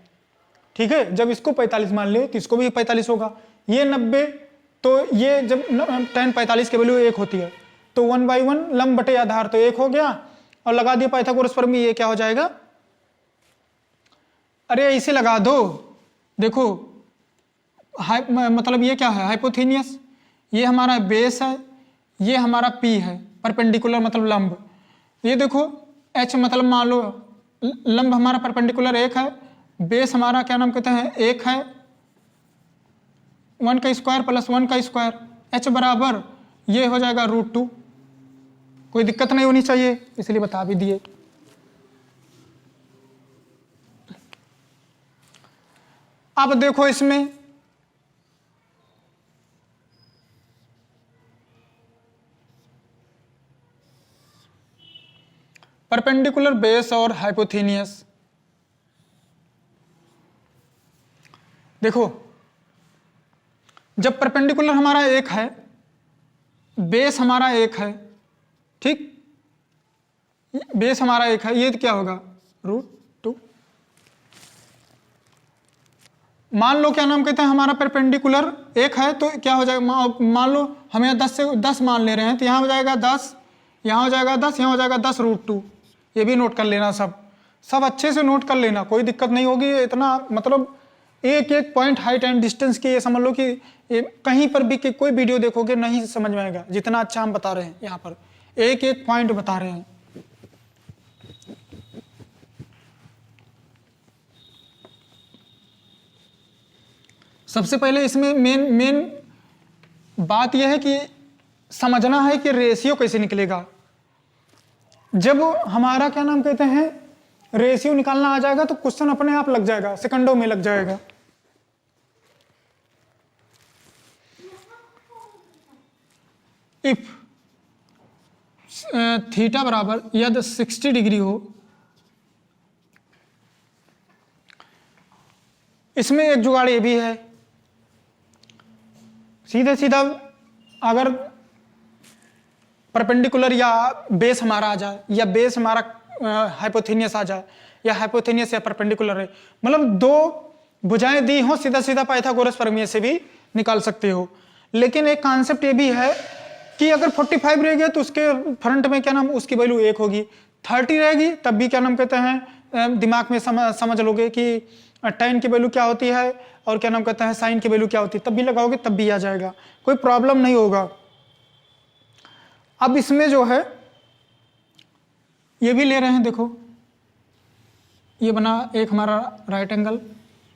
ठीक है। जब इसको 45 मान ले तो इसको भी 45 होगा। ये 90, तो ये जब tan 45 की वैल्यू 1 होती है, तो 1/1 लंब बटे आधार, तो 1 हो गया, और लगा दिया पाइथागोरस प्रमेय। ये क्या हो जाएगा, अरे इसे लगा दो। देखो मतलब ये क्या है, हाइपोथेनियस। ये हमारा बेस है, ये हमारा P है, परपेंडिकुलर मतलब लंब। ये देखो H मतलब मान लो लंब हमारा परपेंडिकुलर 1 है, बेस हमारा क्या नाम कहते हैं 1 है, 1 का स्क्वायर प्लस 1 का स्क्वायर, H बराबर ये हो जाएगा √2। कोई दिक्कत नहीं होनी चाहिए, इसलिए बता भी दिए। अब देखो इसमें परपेंडिकुलर बेस और हाइपोथेनियस। देखो, जब परपेंडिकुलर हमारा 1 है, बेस हमारा 1 है, ठीक, बेस हमारा 1 है, ये क्या होगा, √2। मान लो क्या नाम कहते हैं, हमारा परपेंडिकुलर 1 है, तो क्या हो जाएगा, मान लो हम यहाँ 10 से 10 मान ले रहे हैं, तो यहाँ हो जाएगा 10, यहाँ हो जाएगा 10, यहाँ हो जाएगा 10 √2। ये भी नोट कर लेना, सब अच्छे से नोट कर लेना, कोई दिक्कत नहीं होगी। इतना मतलब एक पॉइंट हाइट एंड डिस्टेंस की, ये समझ लो कि कहीं पर भी कोई वीडियो देखोगे नहीं समझ में आएगा, जितना अच्छा हम बता रहे हैं। यहाँ पर एक पॉइंट बता रहे हैं। सबसे पहले इसमें मेन बात यह है कि समझना है कि रेशियो कैसे निकलेगा। जब हमारा क्या नाम कहते हैं रेशियो निकालना आ जाएगा, तो क्वेश्चन अपने आप लग जाएगा, सेकंडों में लग जाएगा। इफ थीटा बराबर यदि 60 डिग्री हो, इसमें एक जुगाड़ ये भी है, सीधा अगर परपेंडिकुलर या बेस हमारा आ जाए, या बेस हमारा हाइपोथेनियस आ जाए, या हाइपोथेनियस या परपेंडिकुलर है, मतलब दो भुजाएं दी हो, सीधा पाइथागोरस प्रमेय से भी निकाल सकते हो। लेकिन एक कॉन्सेप्ट ये भी है कि अगर 45 रहेगी तो उसके फ्रंट में क्या नाम, उसकी वैल्यू 1 होगी। 30 रहेगी तब भी क्या नाम कहते हैं, दिमाग में समझ लोगे कि tan की वैल्यू क्या होती है और क्या नाम कहते हैं साइन की वैल्यू क्या होती है, तब भी लगाओगे तब भी आ जाएगा, कोई प्रॉब्लम नहीं होगा। अब इसमें जो है ये भी ले रहे हैं, देखो ये बना एक हमारा राइट एंगल,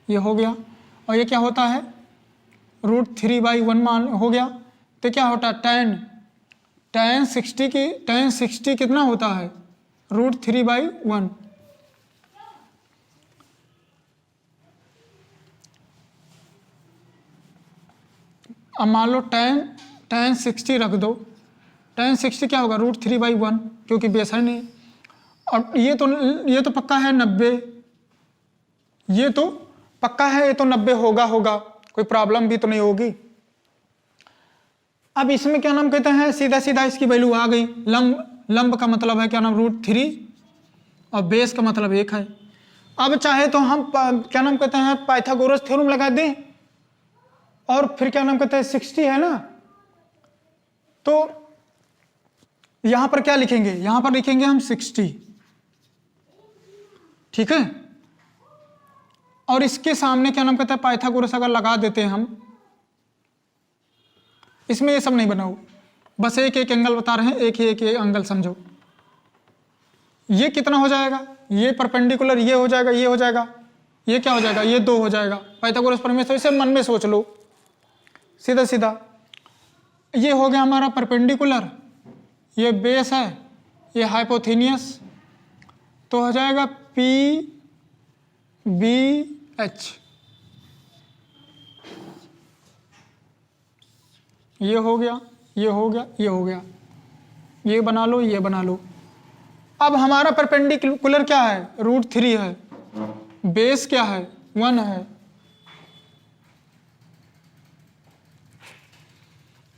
ये हो गया। और ये क्या होता है, √3/1 मान हो गया। तो क्या होता है, tan 60 कितना होता है, √3/1। अब मान लो tan 60 रख दो, tan 60 क्या होगा, √3/1, क्योंकि बेस है नहीं। और ये तो पक्का है 90, ये तो पक्का है, ये तो 90 होगा, कोई प्रॉब्लम भी तो नहीं होगी। अब इसमें क्या नाम कहते हैं, सीधा सीधा इसकी वैल्यू आ गई। लंब का मतलब है क्या नाम, √3, और बेस का मतलब 1 है। अब चाहे तो हम क्या नाम कहते हैं, पाइथागोरस थ्योरम लगा दें, और फिर क्या नाम कहते हैं 60 है ना, तो यहां पर क्या लिखेंगे, यहां पर लिखेंगे हम 60, ठीक है। और इसके सामने क्या नाम कहते हैं पाइथागोरस अगर लगा देते हैं हम, इसमें ये सब नहीं बनाओ, बस एक एक एंगल बता रहे हैं, एक ही एक एंगल समझो। ये कितना हो जाएगा, ये परपेंडिकुलर ये हो जाएगा, ये हो जाएगा, ये क्या हो जाएगा, ये 2 हो जाएगा। पाइथागोरस प्रमेय से इसे मन में सोच लो सीधा सीधा। ये हो गया हमारा परपेंडिकुलर, ये बेस है, ये हाइपोथेनियस, तो हो जाएगा PBH। ये हो गया, ये हो गया, ये हो गया, ये बना लो, ये बना लो। अब हमारा परपेंडिकुलर क्या है, √3 है, बेस क्या है, 1 है,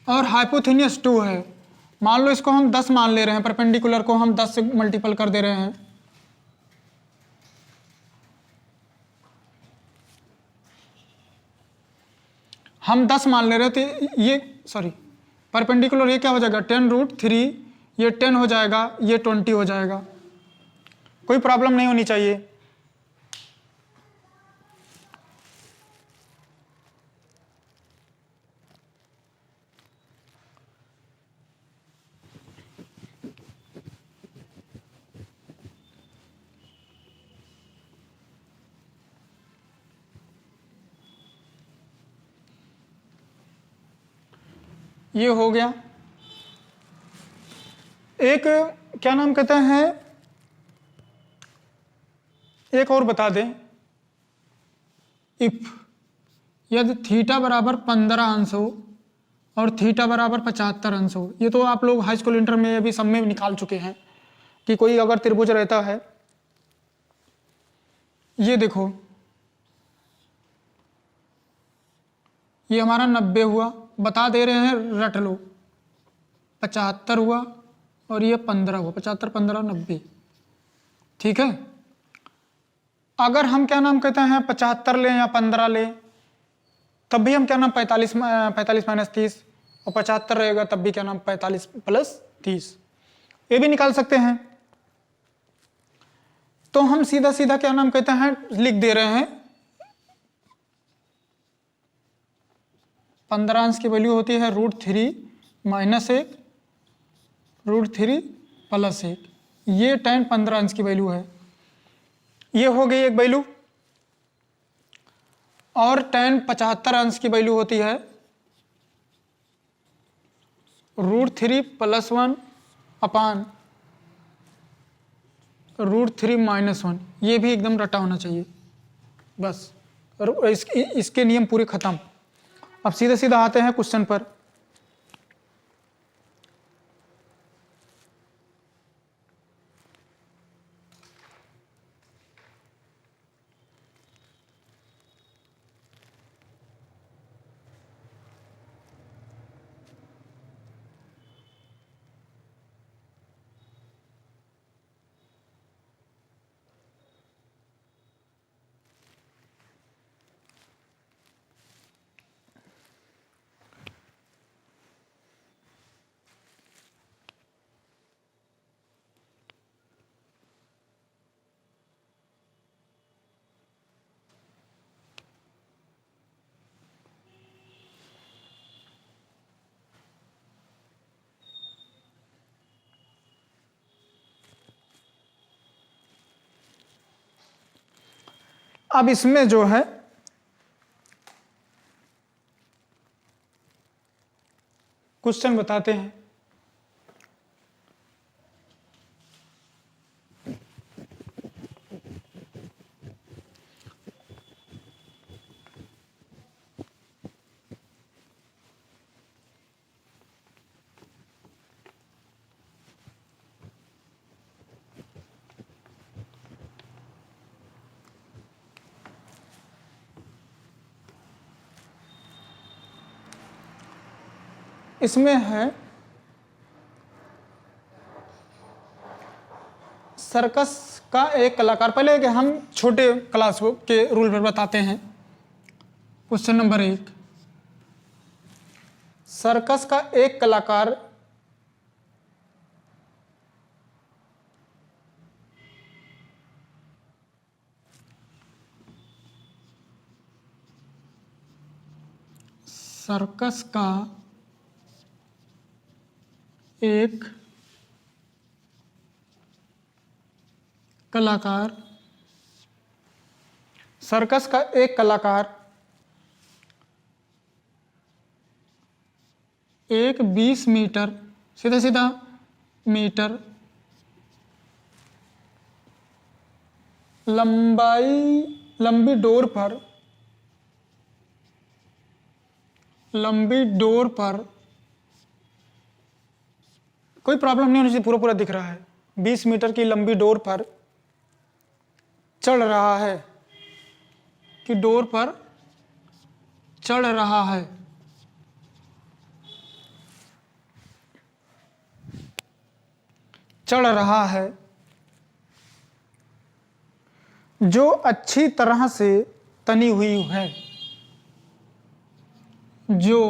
और हाइपोथेनियस 2 है। मान लो इसको हम 10 मान ले रहे हैं, परपेंडिकुलर को हम 10 से मल्टीपल कर दे रहे हैं। हम 10 मान ले रहे थे, ये सॉरी परपेंडिकुलर ये क्या हो जाएगा 10√3, ये 10 हो जाएगा, ये 20 हो जाएगा, कोई प्रॉब्लम नहीं होनी चाहिए। ये हो गया। एक क्या नाम कहते हैं, एक और बता दें, इफ यदि थीटा बराबर 15 अंश हो और थीटा बराबर 75 अंश हो, ये तो आप लोग हाई स्कूल इंटर में अभी सब में निकाल चुके हैं कि कोई अगर त्रिभुज रहता है, ये देखो ये हमारा 90 हुआ, बता दे रहे हैं रट लो, 75 हुआ और ये 15 हुआ, 75 15 90, ठीक है। अगर हम क्या नाम कहते हैं 75 लें या 15 लें, तब भी हम क्या नाम 45 माइनस 30, और 75 रहेगा तब भी क्या नाम 45 प्लस 30, ये भी निकाल सकते हैं। तो हम सीधा सीधा क्या नाम कहते हैं लिख दे रहे हैं, 15 अंश की वैल्यू होती है √3 माइनस 1, √3 प्लस 1, ये tan 15 अंश की वैल्यू है, ये हो गई एक वैल्यू। और tan 75 अंश की वैल्यू होती है √3 + 1 अपान √3 - 1, ये भी एकदम रटा होना चाहिए बस। और इसके नियम पूरे खत्म। अब सीधे सीधा आते हैं क्वेश्चन पर। अब इसमें जो है क्वेश्चन बताते हैं। इसमें है सर्कस का एक कलाकार। पहले कि हम छोटे क्लास के रूल पर बताते हैं। क्वेश्चन नंबर 1, सर्कस का एक कलाकार सर्कस का एक कलाकार सर्कस का एक कलाकार एक 20 मीटर सीधा सीधा मीटर लंबी डोर पर कोई प्रॉब्लम नहीं होनी चाहिए, पूरा दिख रहा है। 20 मीटर की लंबी डोर पर चढ़ रहा है कि डोर पर चढ़ रहा है। चढ़ रहा है जो अच्छी तरह से तनी हुई है। जो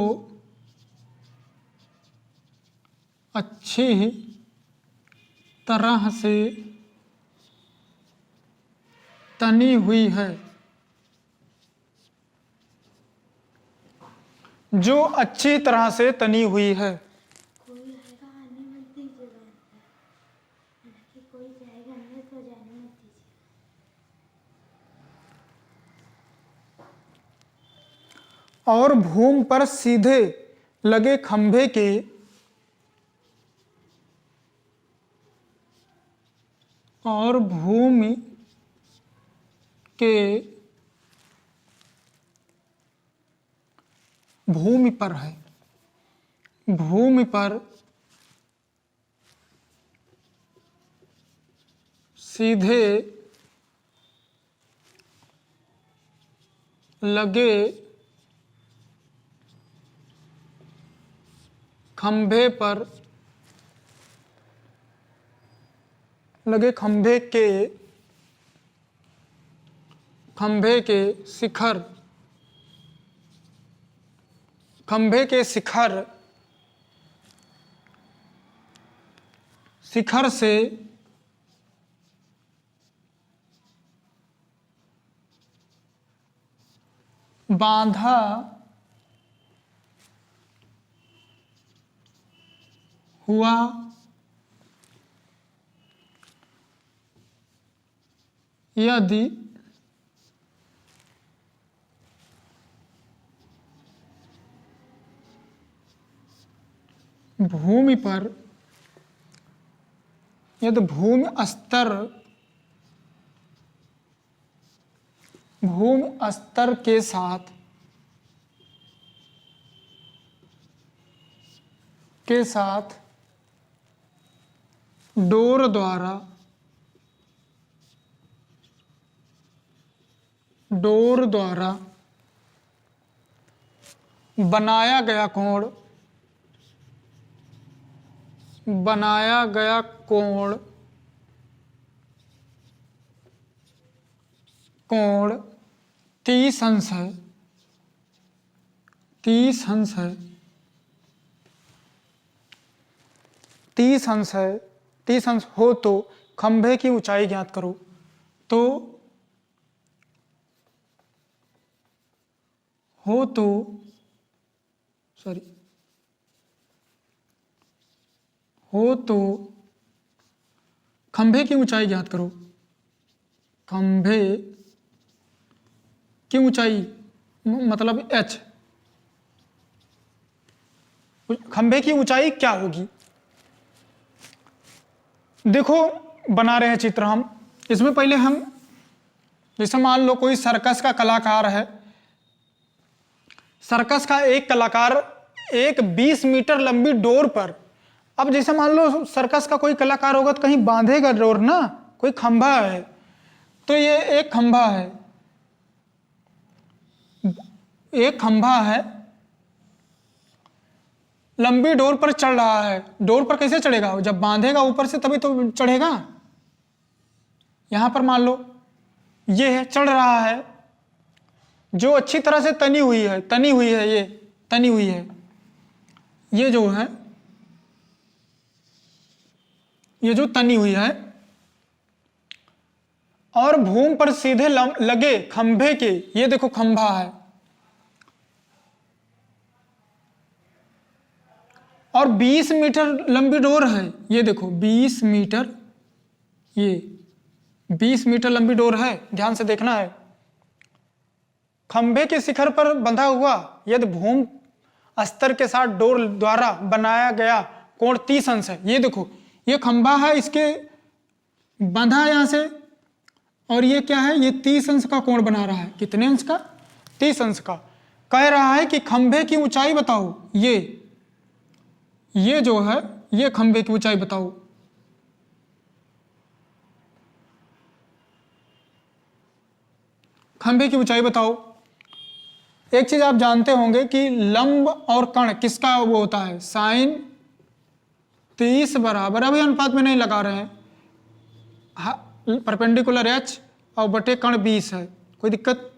अच्छी तरह से तनी हुई है। जो अच्छी तरह से तनी हुई है। और भूमि पर सीधे लगे खंभे के और भूमि पर है। भूमि पर सीधे लगे खंभे पर लगे खंभे के शिखर शिखर से बांधा हुआ यदि भूमि पर यदि भूमि स्तर के साथ डोर द्वारा बनाया गया कोण 30 अंश है। 30 अंश है। 30 अंश है। 30 अंश हो तो खंभे की ऊंचाई ज्ञात करो। तो खंभे की ऊंचाई ज्ञात करो। खंभे की ऊंचाई मतलब h, खंभे की ऊंचाई क्या होगी? देखो बना रहे हैं चित्र हम। इसमें पहले हम जैसे मान लो कोई सर्कस का कलाकार है, सर्कस का एक कलाकार एक 20 मीटर लंबी डोर पर, अब जैसे मान लो सर्कस का कोई कलाकार होगा तो कहीं बांधेगा डोर ना, कोई खंभा है, तो ये एक खंभा है, एक खंभा है, लंबी डोर पर चढ़ रहा है। डोर पर कैसे चढ़ेगा? जब बांधेगा ऊपर से तभी तो चढ़ेगा। यहां पर मान लो ये है, चढ़ रहा है, जो अच्छी तरह से तनी हुई है, ये तनी हुई है, ये जो है, ये जो तनी हुई है, और भूमि पर सीधे लगे खंभे के, ये देखो खंभा है, और 20 मीटर लंबी डोर है, ये देखो 20 मीटर, ये 20 मीटर लंबी डोर है, ध्यान से देखना है। खंभे के शिखर पर बंधा हुआ यदि भूमि स्तर के साथ डोर द्वारा बनाया गया कोण 30 अंश है। ये देखो ये खंभा है, इसके बंधा यहां से, और ये क्या है, ये 30 अंश का कोण बना रहा है। कितने अंश का? 30 अंश का। कह रहा है कि खंभे की ऊंचाई बताओ, ये जो है, ये खंभे की ऊंचाई बताओ। खंभे की ऊंचाई बताओ। एक चीज आप जानते होंगे कि लंब और कर्ण किसका वो होता है, साइन 30 बराबर, अभी अनुपात में नहीं लगा रहे हैं, परपेंडिकुलर h और बटे कर्ण 20 है, कोई दिक्कत?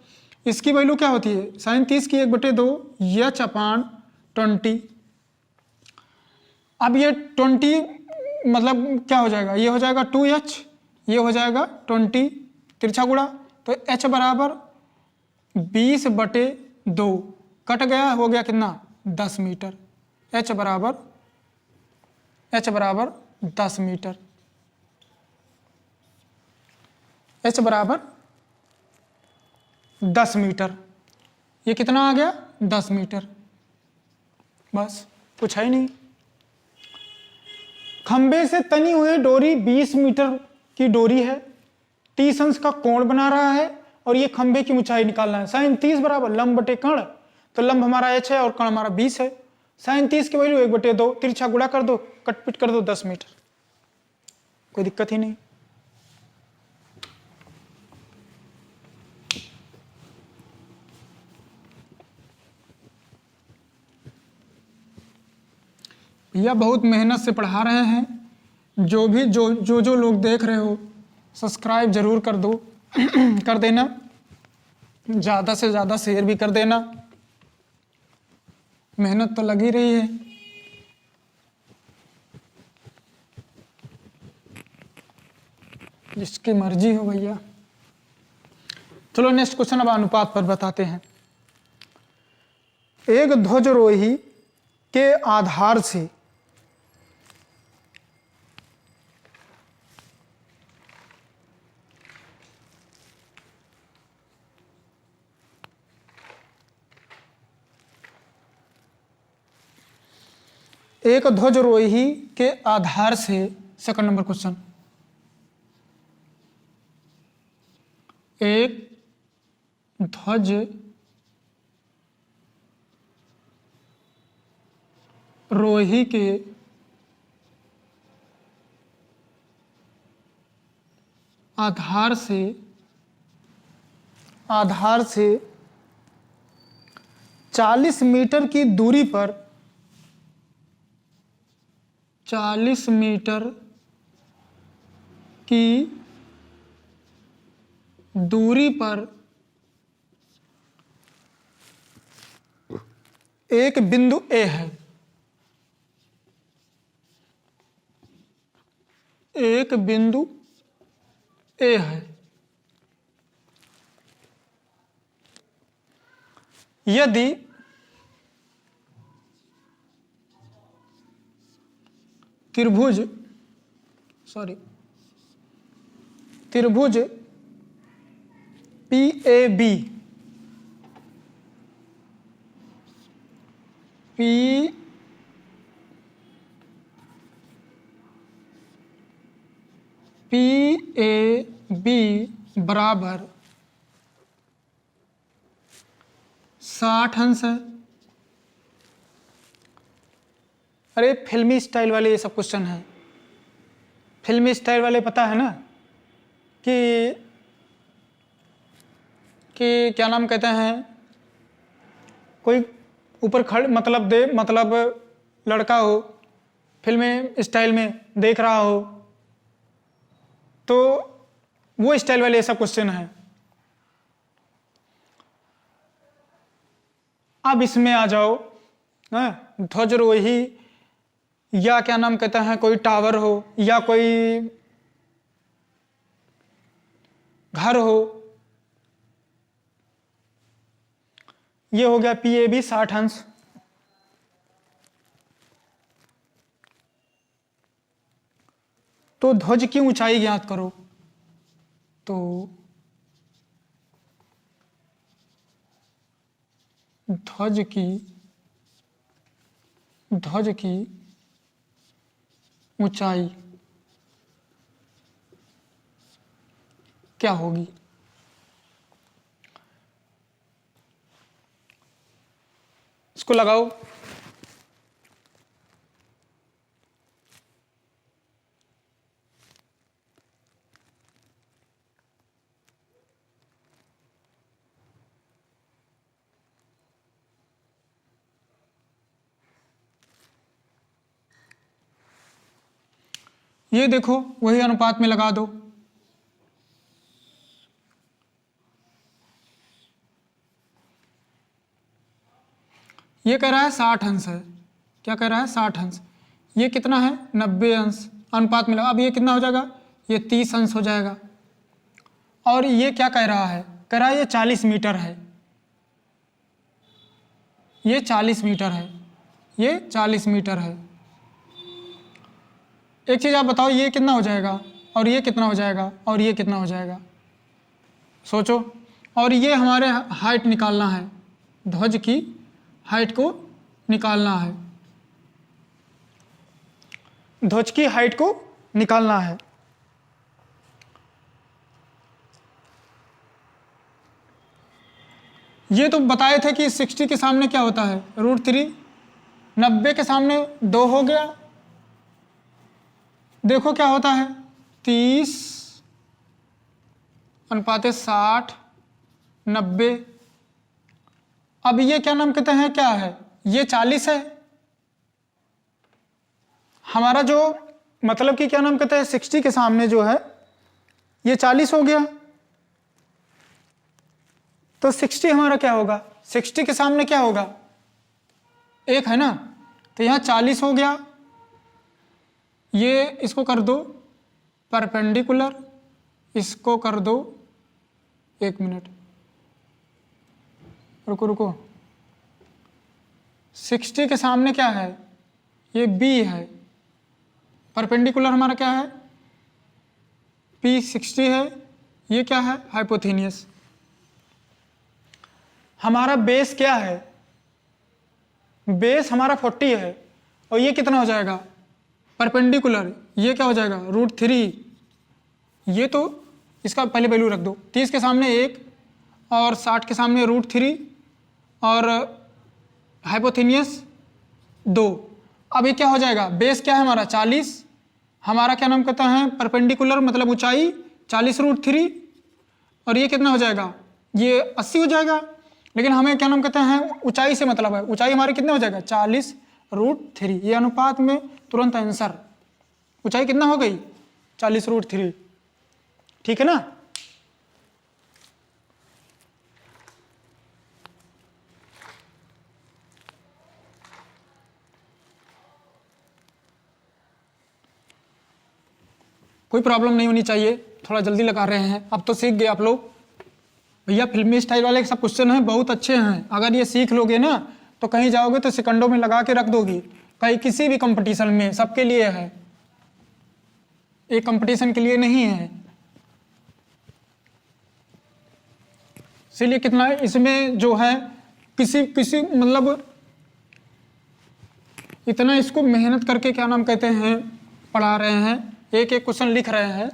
इसकी वैल्यू क्या होती है? साइन 30 की 1/2 h अपान 20। अब ये 20 मतलब क्या हो जाएगा, ये हो जाएगा 2h, ये हो जाएगा 20 तिरछा गुणा, तो h बराबर 20/2 कट गया, हो गया कितना, 10 मीटर। h बराबर 10 मीटर, h बराबर 10 मीटर। ये कितना आ गया, 10 मीटर। बस, कुछ है ही नहीं। खंबे से तनी हुई डोरी 20 मीटर की डोरी है, 30 अंश का कोण बना रहा है, और ये खंबे की ऊंचाई निकालना है। साइन 30 बराबर लंब बटे कर्ण, तो लंब हमारा h है और कर्ण हमारा 20 है। साइन 30 की वैल्यू 1/2, तिरछा गुणा कर दो, कटपिट कर दो, 10 मीटर। कोई दिक्कत ही नहीं। भैया बहुत मेहनत से पढ़ा रहे हैं। जो लोग देख रहे हो सब्सक्राइब जरूर कर दो कर देना, ज़्यादा से ज़्यादा शेयर भी कर देना। मेहनत तो लगी रही है। जिसकी मर्जी हो भैया। चलो नेक्स्ट क्वेश्चन अब अनुपात पर बताते हैं। एक ध्वजारोही के आधार से सेकंड नंबर क्वेश्चन, एक ध्वज रोही के आधार से 40 मीटर की दूरी पर 40 मीटर की दूरी पर एक बिंदु ए है। एक बिंदु ए है। यदि त्रिभुज PAB PAB बराबर 60 अंश है। अरे फिल्मी स्टाइल वाले ये सब क्वेश्चन है। फिल्मी स्टाइल वाले पता है ना कि क्या नाम कहते हैं, कोई ऊपर खड़ मतलब लड़का हो फिल्मी स्टाइल में देख रहा हो, तो वो स्टाइल वाले ये सब क्वेश्चन है। अब इसमें आ जाओ, ध्वजारोही या क्या नाम कहते हैं कोई टावर हो या कोई घर हो, ये हो गया PAB 60 अंश। तो ध्वज की ऊंचाई ज्ञात करो। तो ध्वज की ऊंचाई क्या होगी? इसको लगाओ। ये देखो वही अनुपात में लगा दो। ये कह रहा है 60 अंश है। क्या कह रहा है? 60 अंश। ये कितना है? 90 अंश। अनुपात में लगा। अब ये कितना हो जाएगा? ये 30 अंश हो जाएगा। और ये क्या कह रहा है? कह रहा है ये 40 मीटर है। ये 40 मीटर है। ये 40 मीटर है। एक चीज आप बताओ, ये कितना हो जाएगा और ये कितना हो जाएगा और ये कितना हो जाएगा? सोचो। और ये हमारे हाइट निकालना है, ध्वज की हाइट को निकालना है। ध्वज की हाइट को निकालना है। ये तो बताए थे कि 60 के सामने क्या होता है? √3। 90 के सामने 2 हो गया। देखो क्या होता है? 30 अनुपात 60 90। अब ये क्या नाम कहते हैं, क्या है? ये 40 है। हमारा जो मतलब कि क्या नाम कहते हैं 60 के सामने जो है ये 40 हो गया। तो 60 हमारा क्या होगा? 60 के सामने क्या होगा? 1 है ना, तो यहाँ 40 हो गया। ये इसको कर दो परपेंडिकुलर, इसको कर दो 1 मिनट, रुको। 60 के सामने क्या है? ये B है। परपेंडिकुलर हमारा क्या है? P60 है। ये क्या है? हाइपोथेनियस। हमारा बेस क्या है? बेस हमारा 40 है। और ये कितना हो जाएगा? परपेंडिकुलर। ये क्या हो जाएगा? √3। ये तो इसका पहले वैल्यू रख दो। 30 के सामने 1 और 60 के सामने √3 और हाइपोथेनियस 2। अब ये क्या हो जाएगा? बेस क्या है हमारा? 40। हमारा क्या नाम कहता है? परपेंडिकुलर मतलब ऊंचाई 40 √3। और ये कितना हो जाएगा? ये 80 हो जाएगा। लेकिन हमें क्या नाम कहते हैं ऊंचाई से मतलब है। ऊंचाई हमारी कितना हो जाएगा? 40 √3। ये अनुपात में तुरंत आंसर। ऊंचाई कितना हो गई? 40 √3। ठीक है ना? कोई प्रॉब्लम नहीं होनी चाहिए। थोड़ा जल्दी लगा रहे हैं। अब तो सीख गए आप लोग। भैया फिल्मी स्टाइल वाले सब क्वेश्चन हैं, बहुत अच्छे हैं। अगर ये सीख लोगे ना तो कहीं जाओगे तो सेकंडों में लगा के रख दोगी। कहीं किसी भी कंपटीशन में सबके लिए है, एक कंपटीशन के लिए नहीं है। इसीलिए कितना इसमें जो है किसी मतलब इतना इसको मेहनत करके क्या नाम कहते हैं पढ़ा रहे हैं, एक एक क्वेश्चन लिख रहे हैं।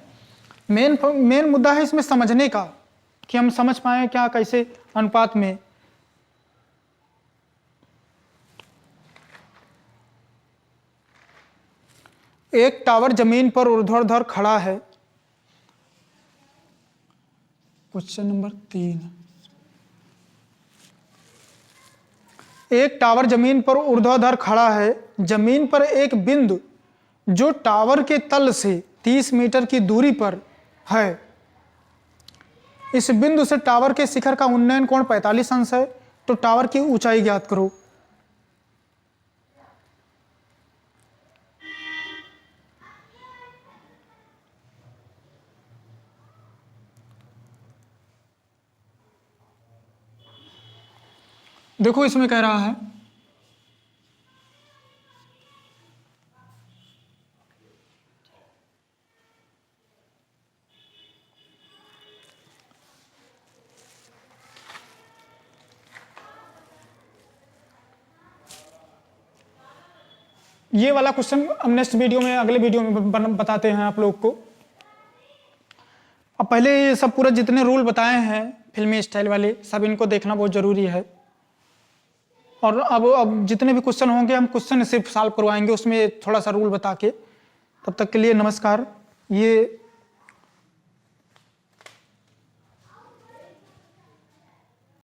मेन मुद्दा है इसमें समझने का, कि हम समझ पाए क्या कैसे अनुपात में। एक टावर जमीन पर ऊर्ध्वाधर खड़ा है। क्वेश्चन नंबर 3, एक टावर जमीन पर ऊर्ध्वाधर खड़ा है। जमीन पर एक बिंदु जो टावर के तल से 30 मीटर की दूरी पर है, इस बिंदु से टावर के शिखर का उन्नयन कोण 45 अंश है। तो टावर की ऊंचाई ज्ञात करो। देखो इसमें कह रहा है ये वाला क्वेश्चन हम नेक्स्ट वीडियो में, अगले वीडियो में बताते हैं आप लोग को। अब पहले ये सब पूरा जितने रूल बताए हैं फिल्मी स्टाइल वाले, सब इनको देखना बहुत जरूरी है। और अब जितने भी क्वेश्चन होंगे हम क्वेश्चन सिर्फ सॉल्व करवाएंगे, उसमें थोड़ा सा रूल बता के। तब तक के लिए नमस्कार। ये